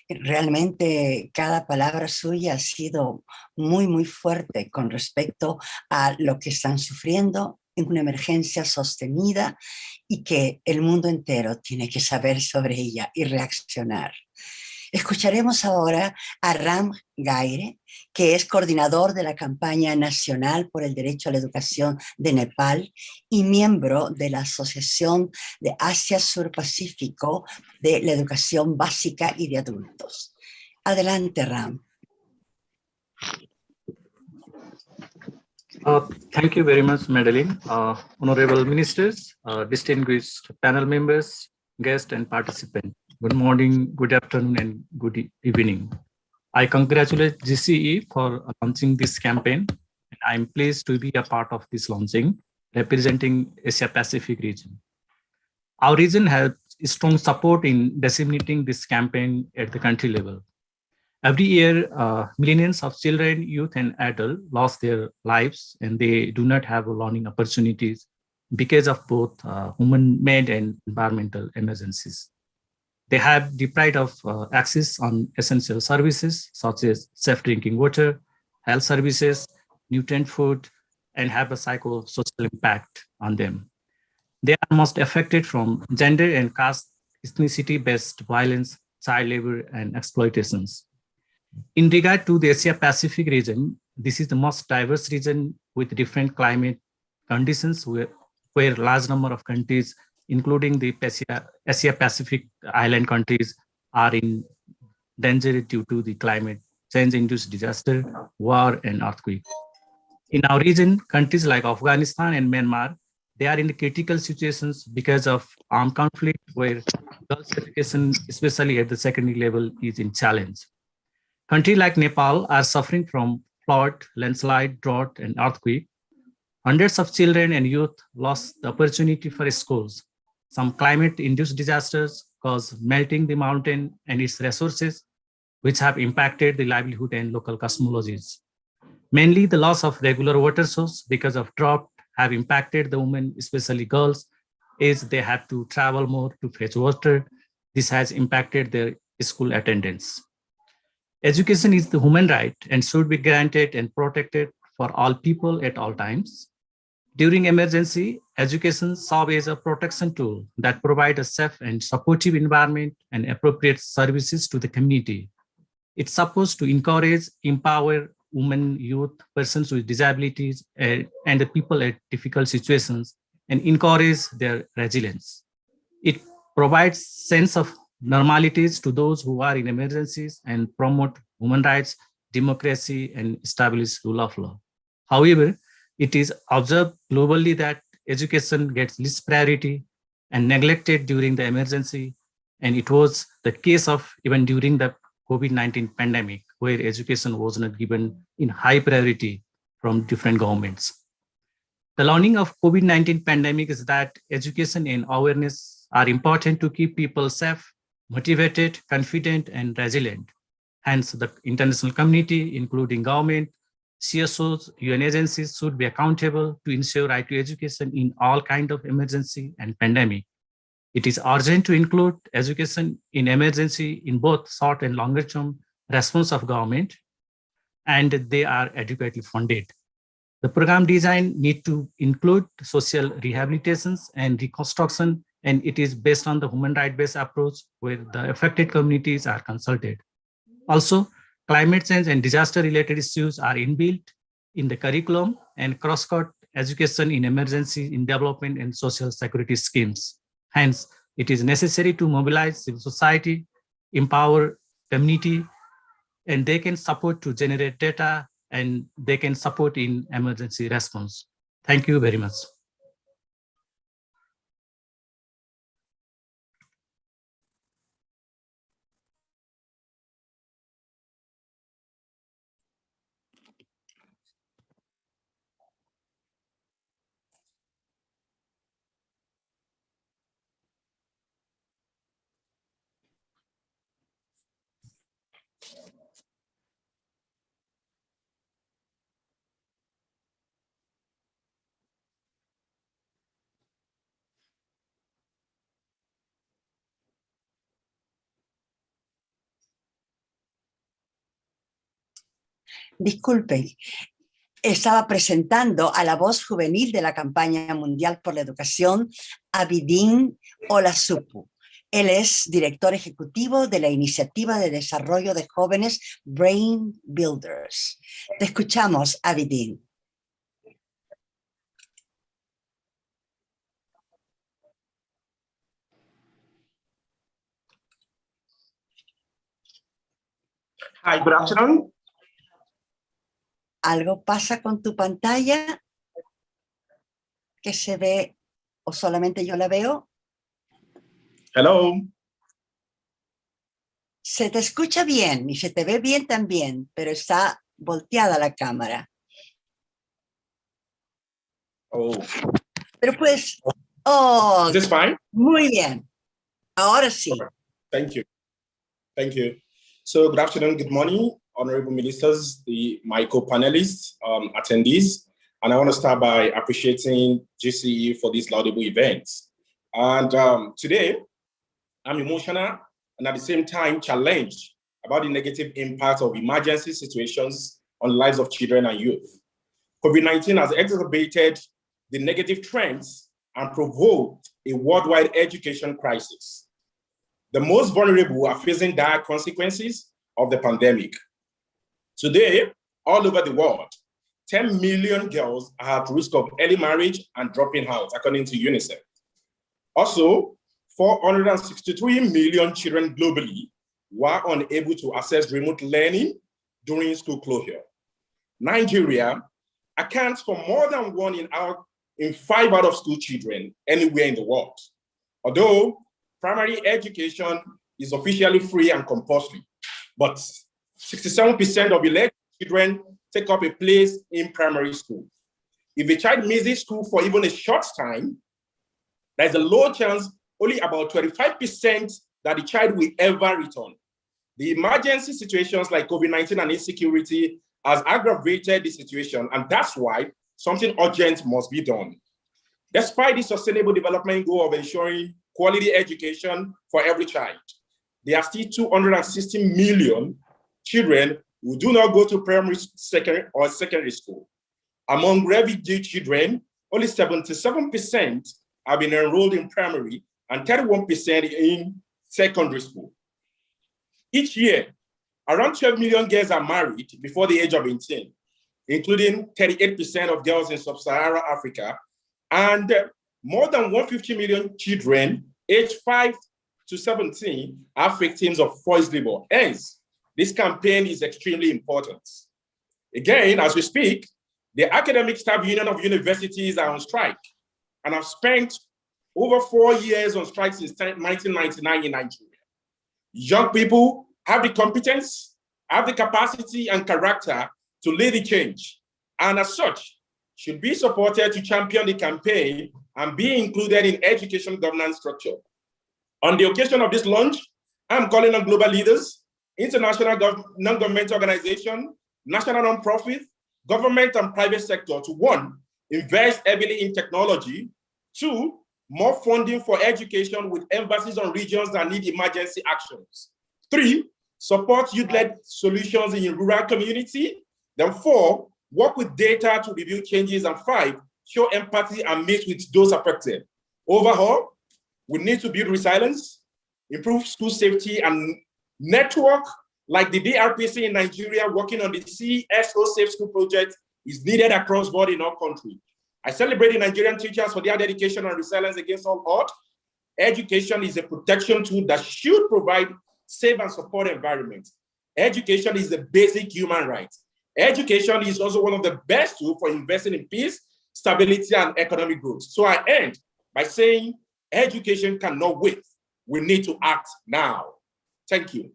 Realmente cada palabra suya ha sido muy, muy fuerte con respecto a lo que están sufriendo en una emergencia sostenida y que el mundo entero tiene que saber sobre ella y reaccionar. Escucharemos ahora a Ram Gaire, que es coordinador de la campaña nacional por el derecho a la educación de Nepal y miembro de la Asociación de Asia Sur Pacífico de la Educación Básica y de Adultos. Adelante, Ram. Thank you very much, Madeline. Honorable ministers, distinguished panel members, guests and participants. Good morning, good afternoon, and good evening. I congratulate GCE for launching this campaign, and I'm pleased to be a part of this launching. representing Asia Pacific region. Our region has strong support in disseminating this campaign at the country level. Every year, millions of children, youth, and adults lost their lives, and they do not have learning opportunities because of both human-made and environmental emergencies. They have deprived of access on essential services such as safe drinking water, health services, nutrient food, and have a psychosocial impact on them. They are most affected from gender and caste ethnicity-based violence, child labor, and exploitations. In regard to the Asia Pacific region, this is the most diverse region with different climate conditions where large number of countries, including the Asia Pacific island countries, are in danger due to the climate change-induced disaster, war, and earthquake. In our region, countries like Afghanistan and Myanmar, they are in critical situations because of armed conflict where girls' education, especially at the secondary level, is in challenge. Countries like Nepal are suffering from flood, landslide, drought, and earthquake. Hundreds of children and youth lost the opportunity for schools. Some climate-induced disasters cause melting the mountain and its resources, which have impacted the livelihood and local cosmologies. Mainly the loss of regular water source because of drought have impacted the women, especially girls, as they have to travel more to fetch water. This has impacted their school attendance. Education is the human right and should be granted and protected for all people at all times. During emergency, education serves as a protection tool that provides a safe and supportive environment and appropriate services to the community. It's supposed to encourage, empower women, youth, persons with disabilities, and the people at difficult situations, and encourage their resilience. It provides sense of normalities to those who are in emergencies and promote human rights, democracy, and establish rule of law. However, it is observed globally that education gets least priority and neglected during the emergency, and it was the case of even during the COVID-19 pandemic, where education was not given in high priority from different governments. The learning of COVID-19 pandemic is that education and awareness are important to keep people safe, motivated, confident, and resilient. Hence, the international community, including government, CSOs, UN agencies should be accountable to ensure right to education in all kinds of emergency and pandemic. It is urgent to include education in emergency in both short and longer term response of government, and they are adequately funded. The program design need to include social rehabilitations and reconstruction, and it is based on the human right-based approach where the affected communities are consulted. Also, climate change and disaster-related issues are inbuilt in the curriculum and cross-cut education in emergency, in development and social security schemes. Hence, it is necessary to mobilize civil society, empower community, and they can support to generate data and they can support in emergency response. Thank you very much. Disculpen, estaba presentando a la voz juvenil de la campaña mundial por la educación, Abidin Olasupu. Él es director ejecutivo de la Iniciativa de Desarrollo de Jóvenes Brain Builders. Te escuchamos, Abidin. Hi, good afternoon. ¿Algo pasa con tu pantalla? ¿Que se ve o solamente yo la veo? Hello. Se te escucha bien y se te ve bien también, pero está volteada la cámara. Oh, Pero pues, oh, Is this fine? muy bien. Ahora sí. Right. Thank you. Thank you. So good afternoon, good morning, honorable ministers, my co-panelists, attendees. And I want to start by appreciating GCE for this laudable event. And today, I'm emotional and at the same time challenged about the negative impact of emergency situations on the lives of children and youth. COVID-19 has exacerbated the negative trends and provoked a worldwide education crisis. The most vulnerable are facing dire consequences of the pandemic. Today, all over the world, 10 million girls are at risk of early marriage and dropping out, according to UNICEF. Also, 463 million children globally were unable to access remote learning during school closure. Nigeria accounts for more than 1 in 5 out of school children anywhere in the world. Although primary education is officially free and compulsory, but 67% of elected children take up a place in primary school. If a child misses school for even a short time, there's a low chance, only about 25%, that the child will ever return. The emergency situations like COVID-19 and insecurity has aggravated the situation, and that's why something urgent must be done. Despite the sustainable development goal of ensuring quality education for every child, there are still 260 million children who do not go to primary, secondary school. Among refugee children, only 77% have been enrolled in primary and 31% in secondary school. Each year, around 12 million girls are married before the age of 18, including 38% of girls in sub-Saharan Africa, and more than 150 million children aged 5 to 17 are victims of forced labor. Hence, this campaign is extremely important. Again, as we speak, the Academic Staff Union of Universities are on strike and have spent over 4 years on strike since 1999 in Nigeria. Young people have the competence, have the capacity and character to lead the change, and as such, should be supported to champion the campaign and be included in education governance structure. On the occasion of this launch, I'm calling on global leaders, international non-governmental organizations, national non-profit, government and private sector to 1, invest heavily in technology, 2, more funding for education with emphasis on regions that need emergency actions, 3, support youth-led solutions in rural community, then 4, work with data to review changes, and 5, show empathy and meet with those affected. Overall, we need to build resilience, improve school safety, and network like the DRPC in Nigeria working on the CSO Safe School project is needed across board in our country. I celebrate the Nigerian teachers for their dedication and resilience against all odds. Education is a protection tool that should provide safe and supportive environment. Education is a basic human right. Education is also one of the best tools for investing in peace, stability, and economic growth. So I end by saying education cannot wait. We need to act now. Thank you.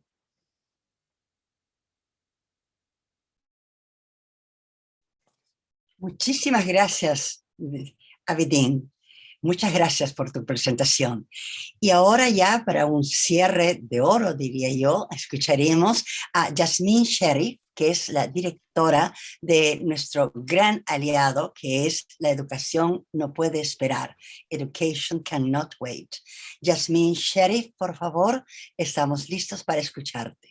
Muchísimas gracias, Abidin. Muchas gracias por tu presentación. Y ahora ya para un cierre de oro, diría yo, escucharemos a Yasmine Sherif, que es la directora de nuestro gran aliado, que es La Educación No Puede Esperar. Education Cannot Wait. Yasmine Sherif, por favor, estamos listos para escucharte.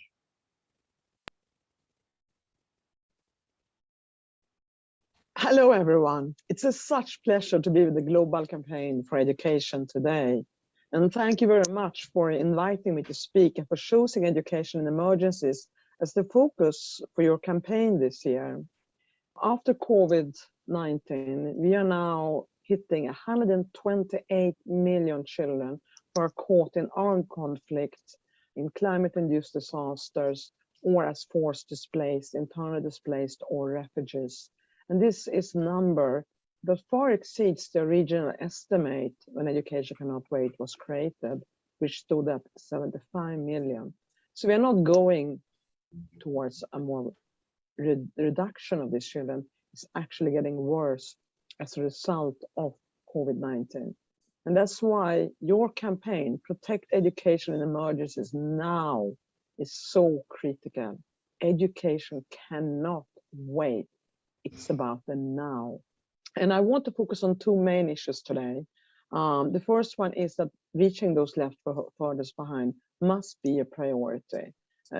Hello, everyone. It's such pleasure to be with the Global Campaign for Education today. And thank you very much for inviting me to speak and for choosing education in emergencies as the focus for your campaign this year. After COVID-19, we are now hitting 128 million children who are caught in armed conflict, in climate-induced disasters, or as forced displaced, internally displaced, or refugees. And this is a number that far exceeds the original estimate when Education Cannot Wait was created, which stood at 75 million. So we are not going towards a more reduction of these children. It's actually getting worse as a result of COVID-19. And that's why your campaign, Protect Education in Emergencies Now, is so critical. Education cannot wait. It's about the now. And I want to focus on two main issues today. The first one is that reaching those left furthest behind must be a priority.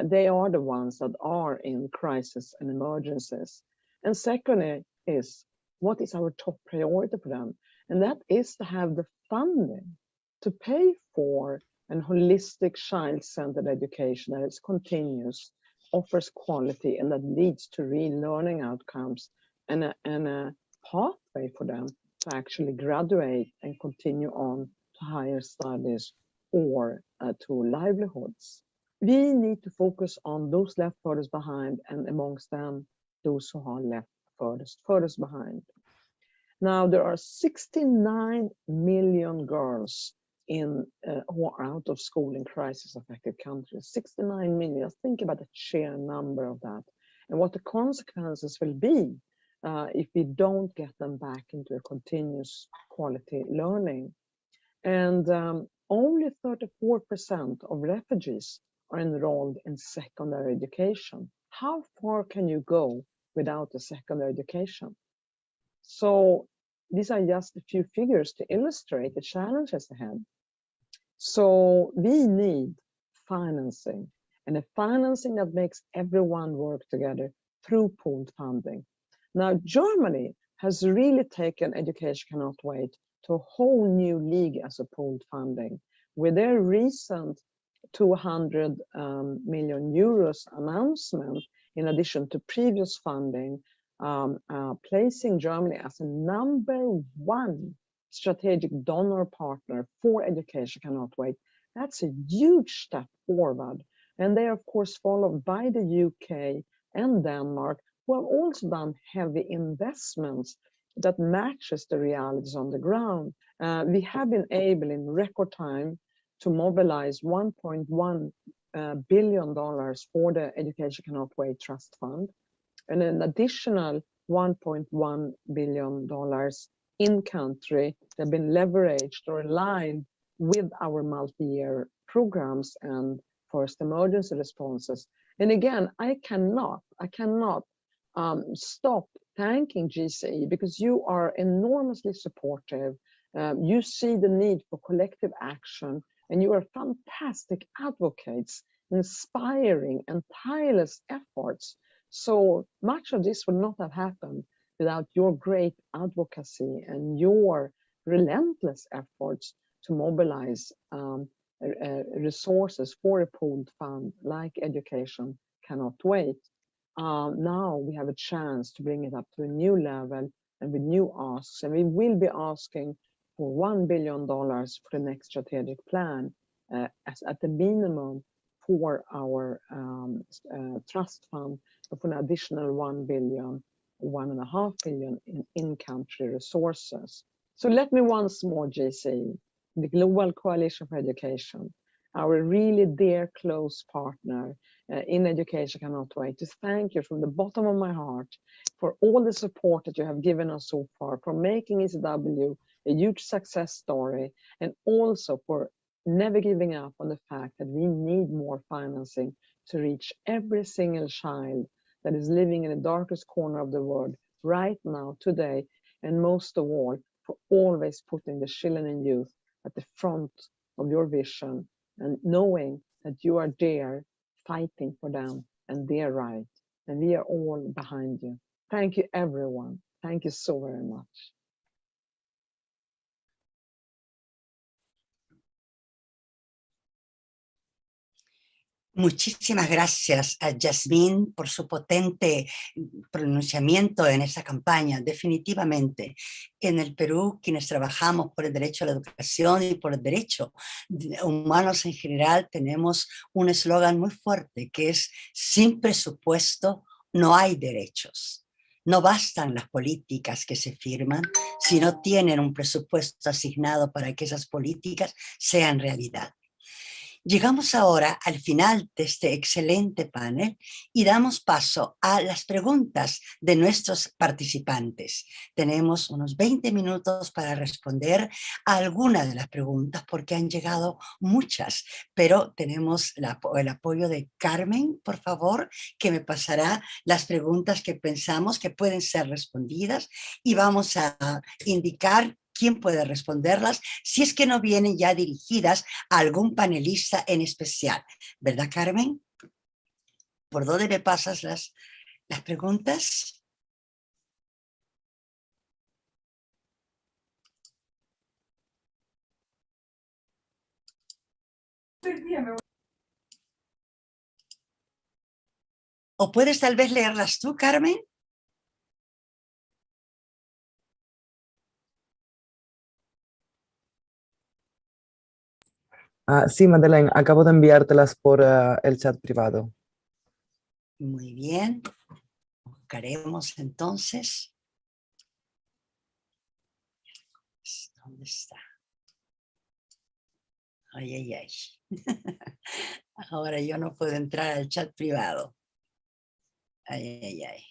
They are the ones that are in crisis and emergencies. And secondly is, what is our top priority for them? And that is to have the funding to pay for an holistic child-centered education that is continuous, offers quality, and that leads to real learning outcomes and a pathway for them to actually graduate and continue on to higher studies or to livelihoods. We need to focus on those left furthest behind, and amongst them, those who are left furthest behind. Now, there are 69 million girls who are out of school in crisis-affected countries. 69 million. Think about the sheer number of that and what the consequences will be if we don't get them back into a continuous quality learning. And only 34% of refugees are enrolled in secondary education. How far can you go without a secondary education? So these are just a few figures to illustrate the challenges ahead. So we need financing, and a financing that makes everyone work together through pooled funding. Now, Germany has really taken Education Cannot Wait to a whole new league as a pooled funding. With their recent 200 million euros announcement, in addition to previous funding, placing Germany as a #1 strategic donor partner for Education Cannot Wait. That's a huge step forward. And they are, of course, followed by the UK and Denmark, who have also done heavy investments that matches the realities on the ground. We have been able in record time to mobilize $1.1 billion for the Education Cannot Wait Trust Fund, and an additional $1.1 billion in country that have been leveraged or aligned with our multi-year programs and first emergency responses. And again, I cannot stop thanking GCE, because you are enormously supportive. You see the need for collective action, and you are fantastic advocates, inspiring and tireless efforts. So much of this would not have happened without your great advocacy and your relentless efforts to mobilize resources for a pooled fund like Education Cannot Wait. Now we have a chance to bring it up to a new level and with new asks, and we will be asking for $1 billion for the next strategic plan as at the minimum for our trust fund, and for an additional $1 billion, $1.5 billion in in-country resources. So let me once more, JC, the Global Coalition for Education, our really dear close partner in Education Cannot Wait, to thank you from the bottom of my heart for all the support that you have given us so far, for making ECW a huge success story, and also for never giving up on the fact that we need more financing to reach every single child that is living in the darkest corner of the world right now, today, and most of all, for always putting the children and youth at the front of your vision, and knowing that you are there fighting for them and their right, and we are all behind you. Thank you, everyone. Thank you so very much. Muchísimas gracias a Yasmín por su potente pronunciamiento en esa campaña. Definitivamente, en el Perú, quienes trabajamos por el derecho a la educación y por el derecho humanos en general, tenemos un eslogan muy fuerte que es: sin presupuesto no hay derechos. No bastan las políticas que se firman si no tienen un presupuesto asignado para que esas políticas sean realidad. Llegamos ahora al final de este excelente panel y damos paso a las preguntas de nuestros participantes. Tenemos unos 20 minutos para responder a algunas de las preguntas porque han llegado muchas, pero tenemos el apoyo de Carmen, por favor, que me pasará las preguntas que pensamos que pueden ser respondidas y vamos a indicar quién puede responderlas si es que no vienen ya dirigidas a algún panelista en especial. ¿Verdad, Carmen? ¿Por dónde me pasas las preguntas? ¿O puedes tal vez leerlas tú, Carmen? Sí, Madeleine, acabo de enviártelas por el chat privado. Muy bien. Buscaremos entonces. ¿Dónde está? Ay, ay, ay. Ahora yo no puedo entrar al chat privado. Ay, ay, ay.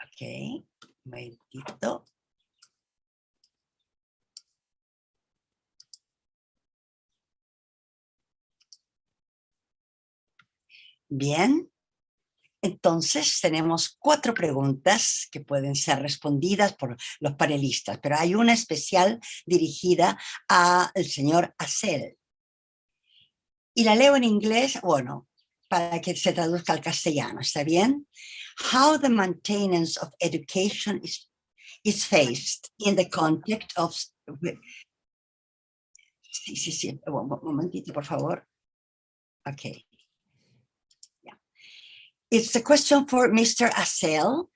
Ok, un momentito. Bien, entonces tenemos 4 preguntas que pueden ser respondidas por los panelistas, pero hay una especial dirigida al señor Acel. Y la leo en inglés, bueno, para que se traduzca al castellano, ¿está bien? How the maintenance of education is faced in the context of... Sí, un momentito, por favor. Okay. It's a question for Mr. Acel,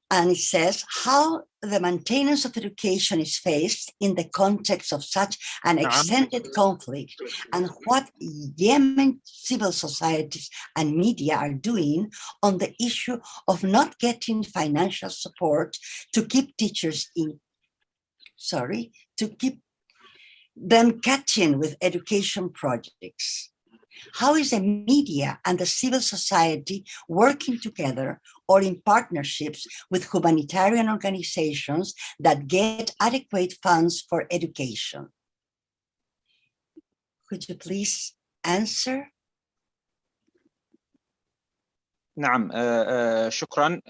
and it says how the maintenance of education is faced in the context of such an extended conflict, and what Yemen civil societies and media are doing on the issue of not getting financial support to keep teachers to keep them catching with education projects. How is the media and the civil society working together or in partnerships with humanitarian organizations that get adequate funds for education? Could you please answer? نعم شكرا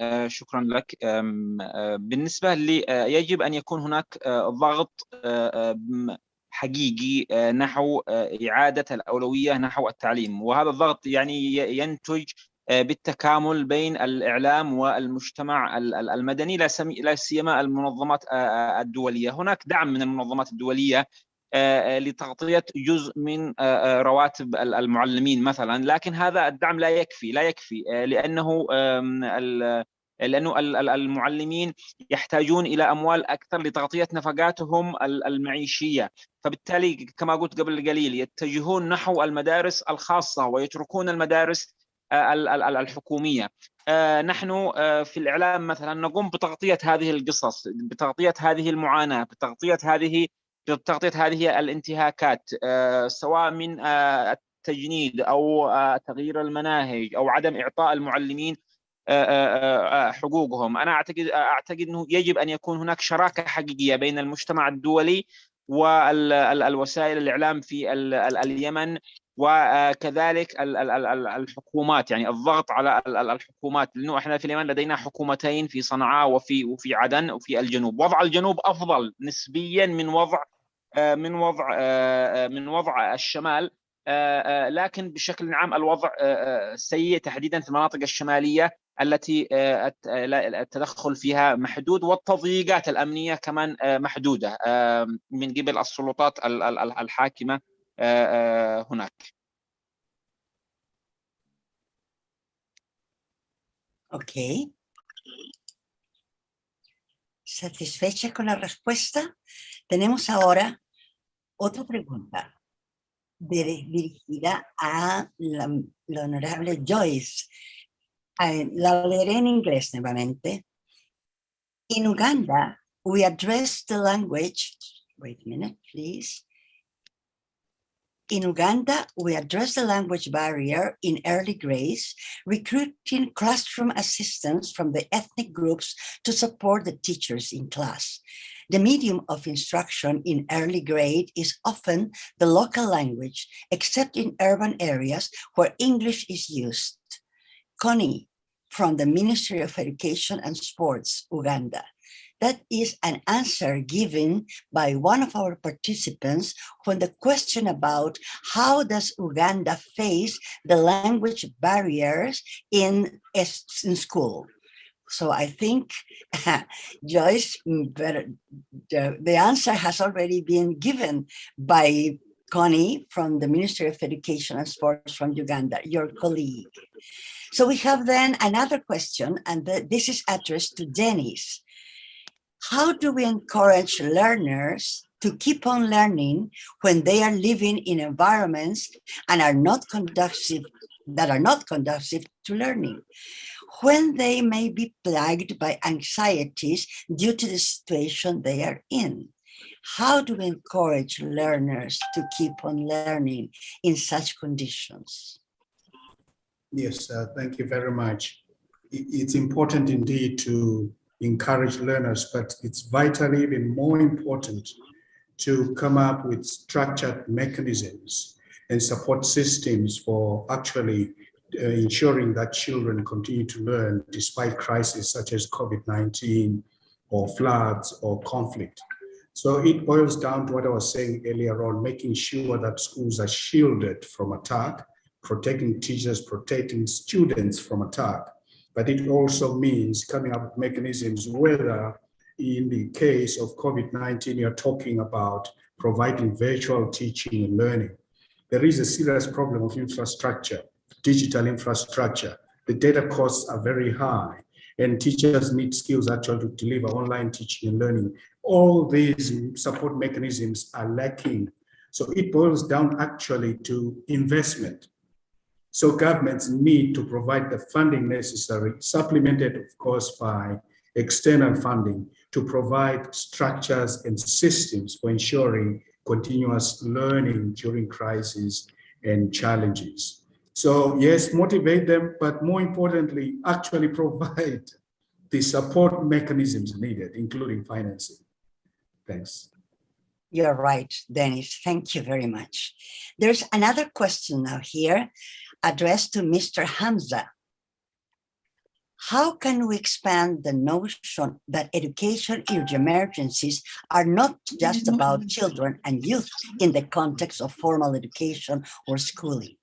لك. بالنسبة لي يجب أن يكون هناك ضغط حقيقي نحو إعادة الأولوية نحو التعليم، وهذا الضغط يعني ينتج بالتكامل بين الإعلام والمجتمع المدني لا سيما المنظمات الدولية. هناك دعم من المنظمات الدولية لتغطية جزء من رواتب المعلمين مثلا، لكن هذا الدعم لا يكفي لأنه المعلمين يحتاجون إلى أموال أكثر لتغطية نفقاتهم المعيشية، فبالتالي كما قلت قبل قليل يتجهون نحو المدارس الخاصة ويتركون المدارس الحكومية. نحن في الإعلام مثلا نقوم بتغطية هذه القصص، بتغطية هذه المعاناة، بتغطية هذه الانتهاكات، سواء من التجنيد أو تغيير المناهج أو عدم إعطاء المعلمين حقوقهم. أنا أعتقد أنه يجب أن يكون هناك شراكة حقيقية بين المجتمع الدولي والوسائل الإعلام في اليمن، وكذلك الحكومات، يعني الضغط على الحكومات، لأنه إحنا في اليمن لدينا حكومتين في صنعاء وفي عدن وفي الجنوب. وضع الجنوب أفضل نسبيا من وضع الشمال، لكن بشكل عام الوضع سيء تحديدا في المناطق الشمالية التي التدخل فيها محدود، والتضييقات الأمنية كمان محدودة من قبل السلطات الحاكمة هناك. Ok. ¿Satisfecha con la respuesta? Tenemos ahora otra pregunta dirigida a la honorable Joyce. La leeré en inglés nuevamente. In Uganda, we address the language. Wait a minute, please. In Uganda, we address the language barrier in early grades, recruiting classroom assistants from the ethnic groups to support the teachers in class. The medium of instruction in early grade is often the local language, except in urban areas where English is used. Connie, from the Ministry of Education and Sports, Uganda. That is an answer given by one of our participants when the question about how does Uganda face the language barriers in school. So I think, Joyce, the answer has already been given by Connie from the Ministry of Education and Sports from Uganda, your colleague. So we have then another question, and this is addressed to Dennis. How do we encourage learners to keep on learning when they are living in environments and are not conducive to learning? When they may be plagued by anxieties due to the situation they are in? How do we encourage learners to keep on learning in such conditions? Yes, thank you very much. It's important indeed to encourage learners, but it's vitally even more important to come up with structured mechanisms and support systems for actually ensuring that children continue to learn despite crises such as COVID-19 or floods or conflict. So it boils down to what I was saying earlier on, making sure that schools are shielded from attack, protecting teachers, protecting students from attack. But it also means coming up with mechanisms, whether in the case of COVID-19, you're talking about providing virtual teaching and learning. There is a serious problem of infrastructure, digital infrastructure. The data costs are very high, and teachers need skills actually to deliver online teaching and learning. All these support mechanisms are lacking. So it boils down actually to investment. So governments need to provide the funding necessary, supplemented, of course, by external funding to provide structures and systems for ensuring continuous learning during crises and challenges. So yes, motivate them, but more importantly, actually provide the support mechanisms needed, including financing. Thanks. You're right, Dennis. Thank you very much. There's another question now here addressed to Mr. Hamza. How can we expand the notion that education in emergencies are not just about children and youth in the context of formal education or schooling?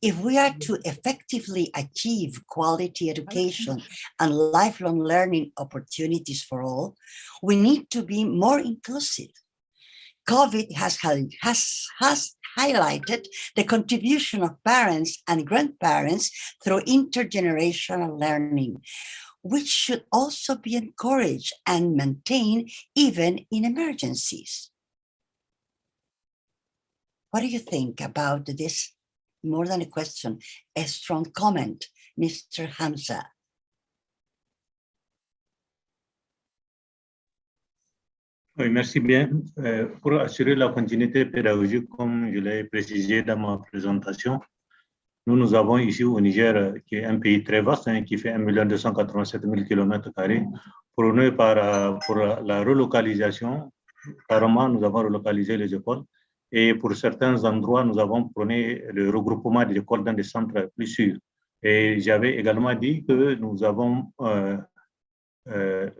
If we are to effectively achieve quality education and lifelong learning opportunities for all, we need to be more inclusive. COVID has highlighted the contribution of parents and grandparents through intergenerational learning, which should also be encouraged and maintained even in emergencies. What do you think about this? More than a question, a strong comment, Mr. Hamza. Oui, merci bien. Pour assurer la continuité pédagogique, comme je l'ai précisé dans ma présentation, nous avons ici au Niger, qui est un pays très vaste, qui fait 1 287 000 km², prôné pour la relocalisation. Carrément, nous avons relocalisé les écoles. Et pour certains endroits, nous avons prôné le regroupement des écoles dans des centres plus sûrs. Et j'avais également dit que nous avons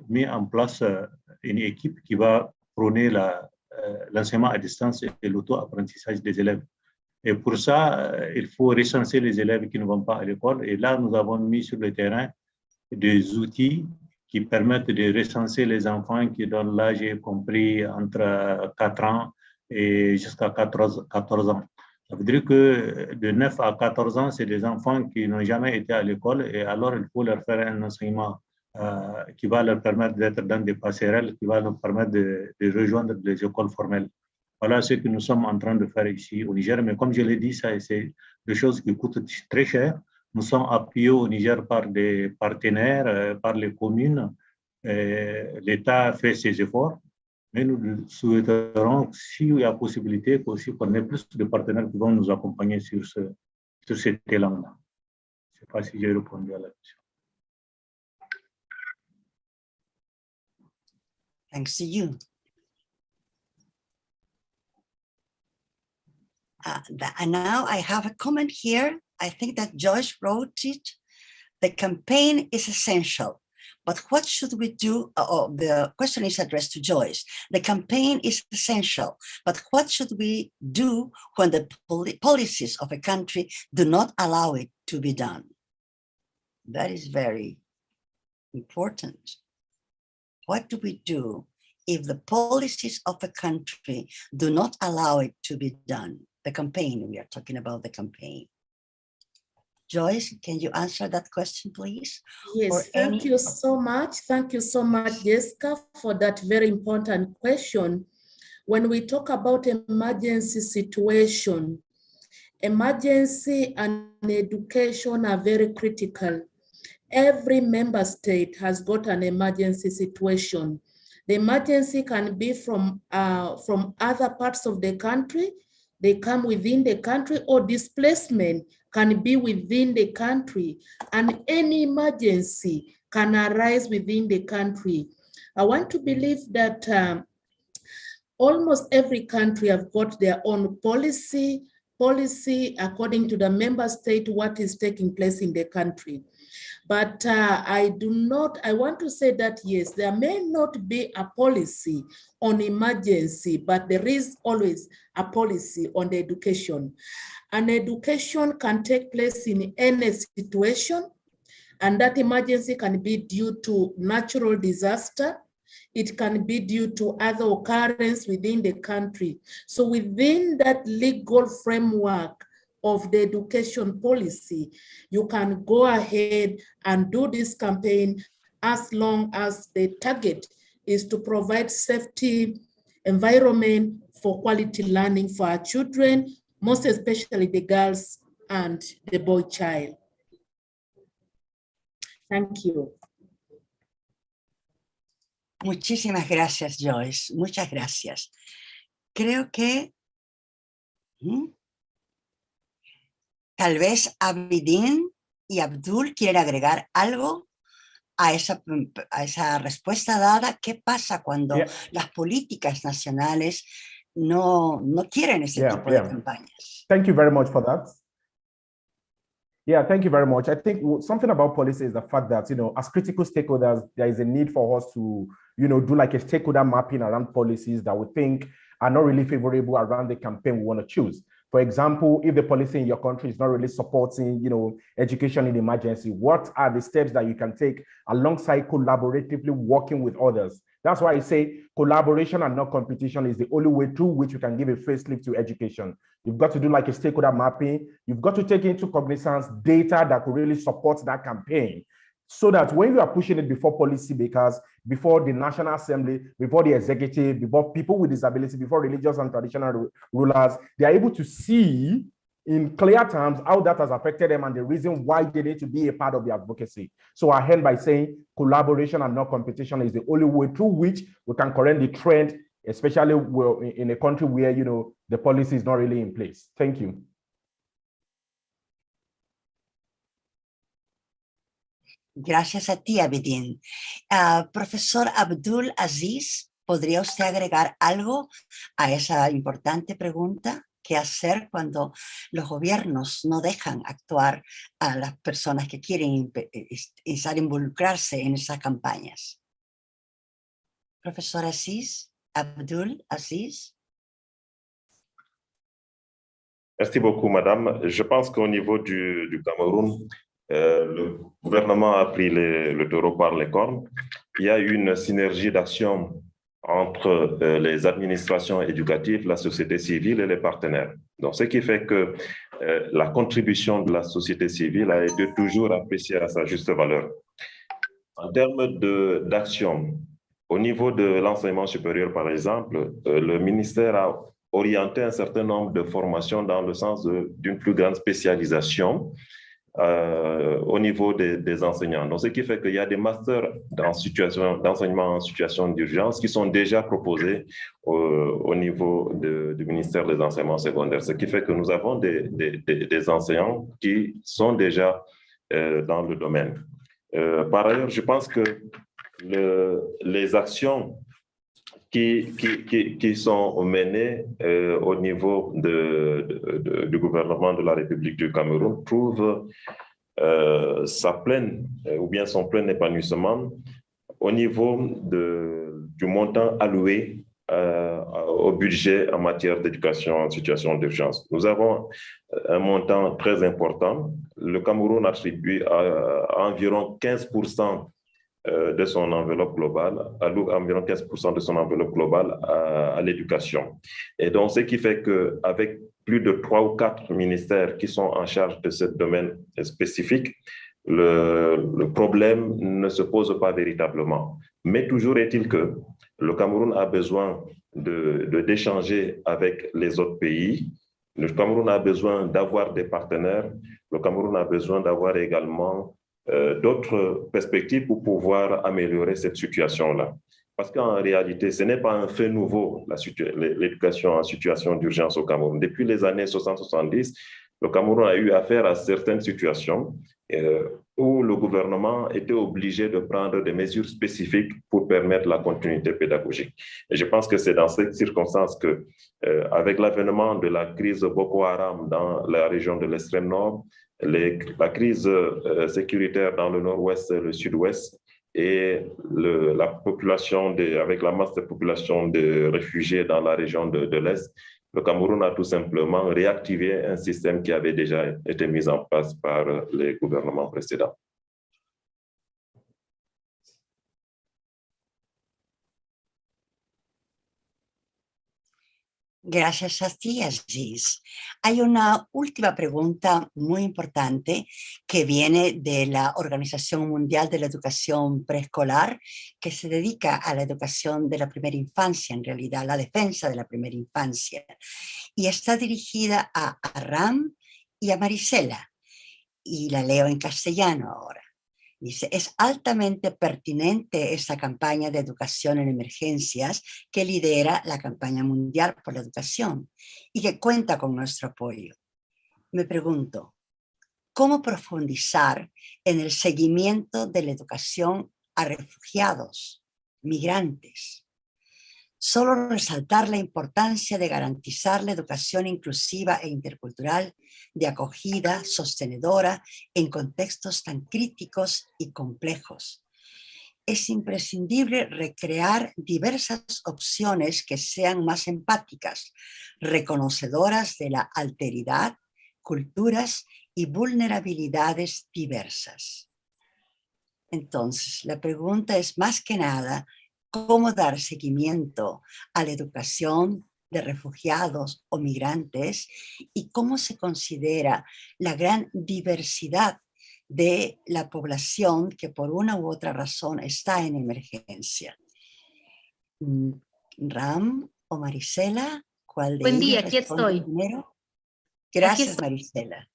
mis en place une équipe qui va prôner l'enseignement à distance et l'auto-apprentissage des élèves. Et pour ça, il faut recenser les élèves qui ne vont pas à l'école. Et là, nous avons mis sur le terrain des outils qui permettent de recenser les enfants qui donnent l'âge compris entre 4 ans et jusqu'à 14 ans. Ça veut dire que de 9 à 14 ans, c'est des enfants qui n'ont jamais été à l'école et alors il faut leur faire un enseignement qui va leur permettre d'être dans des passerelles, qui va leur permettre de rejoindre des écoles formelles. Voilà ce que nous sommes en train de faire ici au Niger. Mais comme je l'ai dit, c'est des choses qui coûtent très cher. Nous sommes appuyés au Niger par des partenaires, par les communes. L'État fait ses efforts. Mais nous souhaiterons, s'il y a possibilité, aussi qu'on ait plus de partenaires qui vont nous accompagner sur cet élan-là. Je ne sais pas si j'ai répondu à la question. Thanks to you. And now I have a comment here. I think that Joyce wrote it. The campaign is essential, but what should we do? The question is addressed to Joyce. The campaign is essential, but what should we do when the policies of a country do not allow it to be done? That is very important. What do we do if the policies of a country do not allow it to be done? The campaign, we are talking about the campaign. Joyce, can you answer that question, please? Yes, thank you so much. Thank you so much, Jessica, for that very important question. When we talk about emergency situation, emergency and education are very critical. Every member state has got an emergency situation. The emergency can be from other parts of the country. They come within the country, or displacement can be within the country, and any emergency can arise within the country. I want to believe that almost every country have got their own policy according to the member state, what is taking place in the country. But I want to say that, yes, there may not be a policy on emergency, but there is always a policy on the education. And education can take place in any situation, and that emergency can be due to natural disaster. It can be due to other occurrence within the country. So within that legal framework of the education policy, you can go ahead and do this campaign as long as the target is to provide safety environment for quality learning for our children, most especially the girls and the boy child. Thank you. Muchísimas gracias, Joyce. Muchas gracias. Creo que tal vez Abidin y Abdul quieren agregar algo a esa respuesta dada. ¿Qué pasa cuando las políticas nacionales no quieren ese tipo de campañas? Thank you very much for that. Yeah, thank you very much. I think something about policy is the fact that, as critical stakeholders, there is a need for us to, do like a stakeholder mapping around policies that we think are not really favorable around the campaign we want to choose. For example, if the policy in your country is not really supporting, education in emergency, what are the steps that you can take alongside collaboratively working with others? That's why I say collaboration and not competition is the only way through which you can give a facelift to education. You've got to do like a stakeholder mapping. You've got to take into cognizance data that could really support that campaign, so that when you are pushing it before policymakers, before the National Assembly, before the executive, before people with disability, before religious and traditional rulers, they are able to see in clear terms how that has affected them and the reason why they need to be a part of the advocacy. So I end by saying collaboration and not competition is the only way through which we can correct the trend, especially in a country where, the policy is not really in place. Thank you. Gracias a ti, Abidin. Profesor Abdul Aziz, ¿podría usted agregar algo a esa importante pregunta? ¿Qué hacer cuando los gobiernos no dejan actuar a las personas que quieren involucrarse en esas campañas? Profesor Aziz, Abdul Aziz. Merci beaucoup, madame. Je pense qu'au niveau du Cameroun, le gouvernement a pris le taureau par les cornes. Il y a eu une synergie d'action entre les administrations éducatives, la société civile et les partenaires. Donc, ce qui fait que la contribution de la société civile a été toujours appréciée à sa juste valeur. En termes d'action, au niveau de l'enseignement supérieur, par exemple, le ministère a orienté un certain nombre de formations dans le sens d'une plus grande spécialisation au niveau des enseignants. Donc, ce qui fait qu'il y a des masters d'enseignement en situation d'urgence qui sont déjà proposés au niveau du ministère des enseignements secondaires. Ce qui fait que nous avons des enseignants qui sont déjà dans le domaine. Par ailleurs, je pense que les actions qui sont menées au niveau du gouvernement de la République du Cameroun trouvent sa pleine ou bien son plein épanouissement au niveau du montant alloué au budget en matière d'éducation en situation d'urgence. Nous avons un montant très important. Le Cameroun attribue à environ 15% de son enveloppe globale, alloue environ 15% de son enveloppe globale à l'éducation. Et donc, ce qui fait qu'avec plus de 3 ou 4 ministères qui sont en charge de ce domaine spécifique, le problème ne se pose pas véritablement. Mais toujours est-il que le Cameroun a besoin d'échanger avec les autres pays. Le Cameroun a besoin d'avoir des partenaires. Le Cameroun a besoin d'avoir également d'autres perspectives pour pouvoir améliorer cette situation-là. Parce qu'en réalité, ce n'est pas un fait nouveau, l'éducation en situation d'urgence au Cameroun. Depuis les années 60-70, le Cameroun a eu affaire à certaines situations où le gouvernement était obligé de prendre des mesures spécifiques pour permettre la continuité pédagogique. Et je pense que c'est dans cette circonstance que, avec l'avènement de la crise Boko Haram dans la région de l'extrême nord, la crise sécuritaire dans le nord-ouest et le sud-ouest et la population, avec la masse de population de réfugiés dans la région de l'Est, le Cameroun a tout simplement réactivé un système qui avait déjà été mis en place par les gouvernements précédents. Gracias a ti, Aziz. Hay una última pregunta muy importante que viene de la Organización Mundial de la Educación Preescolar, que se dedica a la educación de la primera infancia, en realidad, a la defensa de la primera infancia. Y está dirigida a Ram y a Marisela. Y la leo en castellano ahora. Dice, es altamente pertinente esta campaña de educación en emergencias que lidera la campaña mundial por la educación y que cuenta con nuestro apoyo. Me pregunto, ¿cómo profundizar en el seguimiento de la educación a refugiados, migrantes? Solo resaltar la importancia de garantizar la educación inclusiva e intercultural de acogida sostenedora en contextos tan críticos y complejos. Es imprescindible recrear diversas opciones que sean más empáticas, reconocedoras de la alteridad, culturas y vulnerabilidades diversas. Entonces, la pregunta es más que nada, ¿cómo dar seguimiento a la educación de refugiados o migrantes y cómo se considera la gran diversidad de la población que por una u otra razón está en emergencia? Ram o Marisela, ¿cuál de Buen día, ellas aquí responde estoy. primero? Gracias, estoy. Marisela.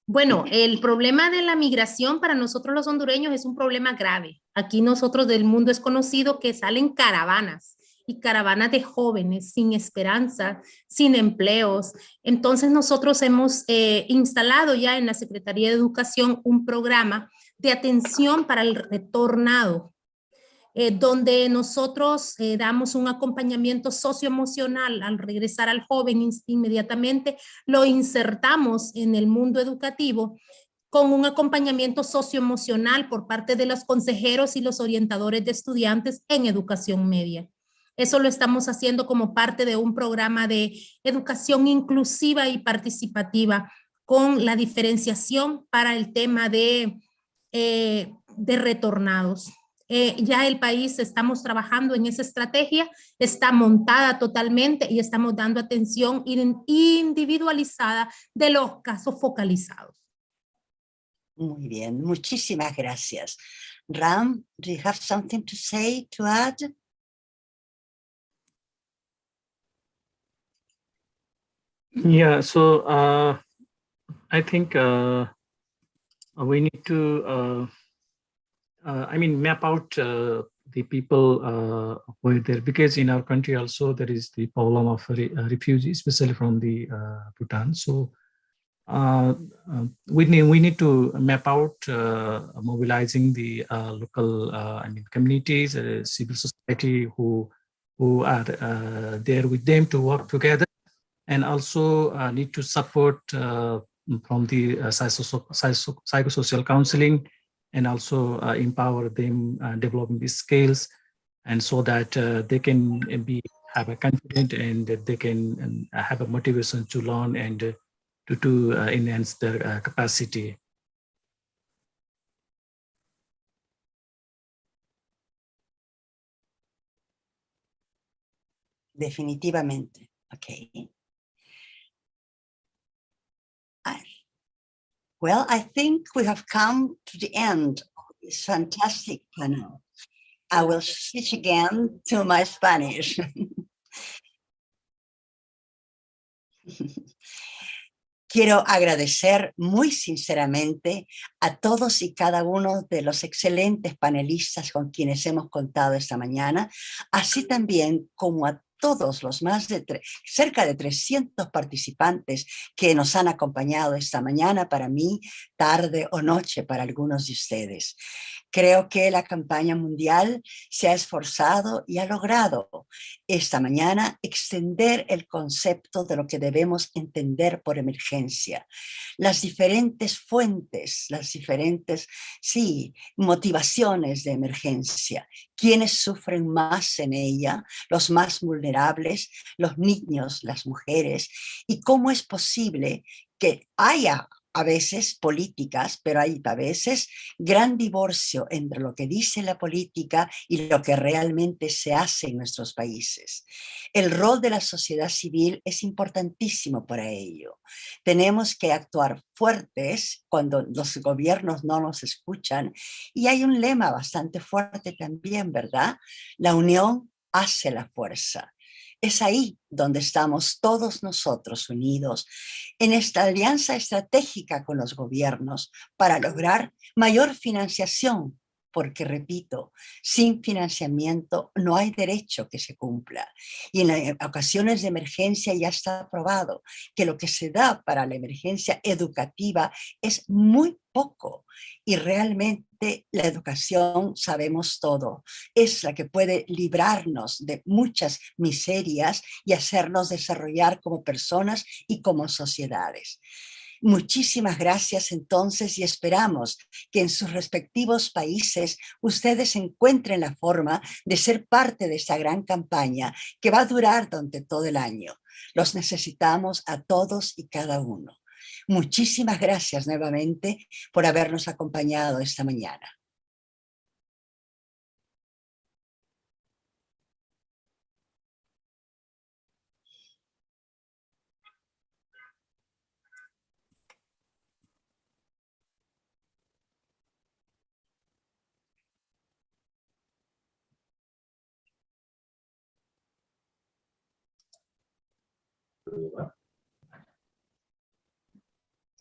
Bueno, el problema de la migración para nosotros los hondureños es un problema grave. Aquí nosotros del mundo es conocido que salen caravanas y caravanas de jóvenes sin esperanza, sin empleos. Entonces nosotros hemos instalado ya en la Secretaría de Educación un programa de atención para el retornado, donde nosotros damos un acompañamiento socioemocional al regresar al joven inmediatamente, lo insertamos en el mundo educativo con un acompañamiento socioemocional por parte de los consejeros y los orientadores de estudiantes en educación media. Eso lo estamos haciendo como parte de un programa de educación inclusiva y participativa con la diferenciación para el tema de retornados. Ya el país estamos trabajando en esa estrategia, está montada totalmente y estamos dando atención individualizada de los casos focalizados. Muy bien, muchísimas gracias. Ram, do you have something to say, to add? Yeah, so I think we need to, map out the people who are there, because in our country also there is the problem of refugees, especially from the Bhutan. So we need to map out mobilizing the local communities, civil society who are there with them to work together, and also need to support from the psychosocial counseling, and also empower them developing these skills, and so that they can have a confidence, and that they can have a motivation to learn and to enhance their capacity. Definitivamente. Okay. Well, I think we have come to the end of this fantastic panel. I will switch again to my Spanish. Quiero agradecer muy sinceramente a todos y cada uno de los excelentes panelistas con quienes hemos contado esta mañana, así también como a todos los más de cerca de 300 participantes que nos han acompañado esta mañana, para mí, tarde o noche para algunos de ustedes. Creo que la campaña mundial se ha esforzado y ha logrado esta mañana extender el concepto de lo que debemos entender por emergencia. Las diferentes fuentes, las diferentes, motivaciones de emergencia. ¿Quiénes sufren más en ella? Los más vulnerables, los niños, las mujeres. ¿Y cómo es posible que haya a veces políticas, pero hay a veces gran divorcio entre lo que dice la política y lo que realmente se hace en nuestros países? El rol de la sociedad civil es importantísimo para ello. Tenemos que actuar fuertes cuando los gobiernos no nos escuchan, y hay un lema bastante fuerte también, ¿verdad? La unión hace la fuerza. Es ahí donde estamos todos nosotros unidos en esta alianza estratégica con los gobiernos para lograr mayor financiación, porque, repito, sin financiamiento no hay derecho que se cumpla. Y en ocasiones de emergencia ya está probado que lo que se da para la emergencia educativa es muy poco, y realmente la educación, sabemos todo, es la que puede librarnos de muchas miserias y hacernos desarrollar como personas y como sociedades. Muchísimas gracias entonces, y esperamos que en sus respectivos países ustedes encuentren la forma de ser parte de esta gran campaña que va a durar durante todo el año. Los necesitamos a todos y cada uno. Muchísimas gracias nuevamente por habernos acompañado esta mañana.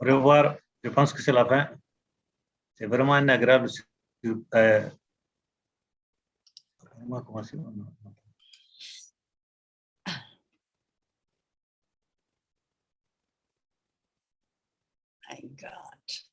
Au revoir, je pense que c'est la fin. C'est vraiment un agréable. My God.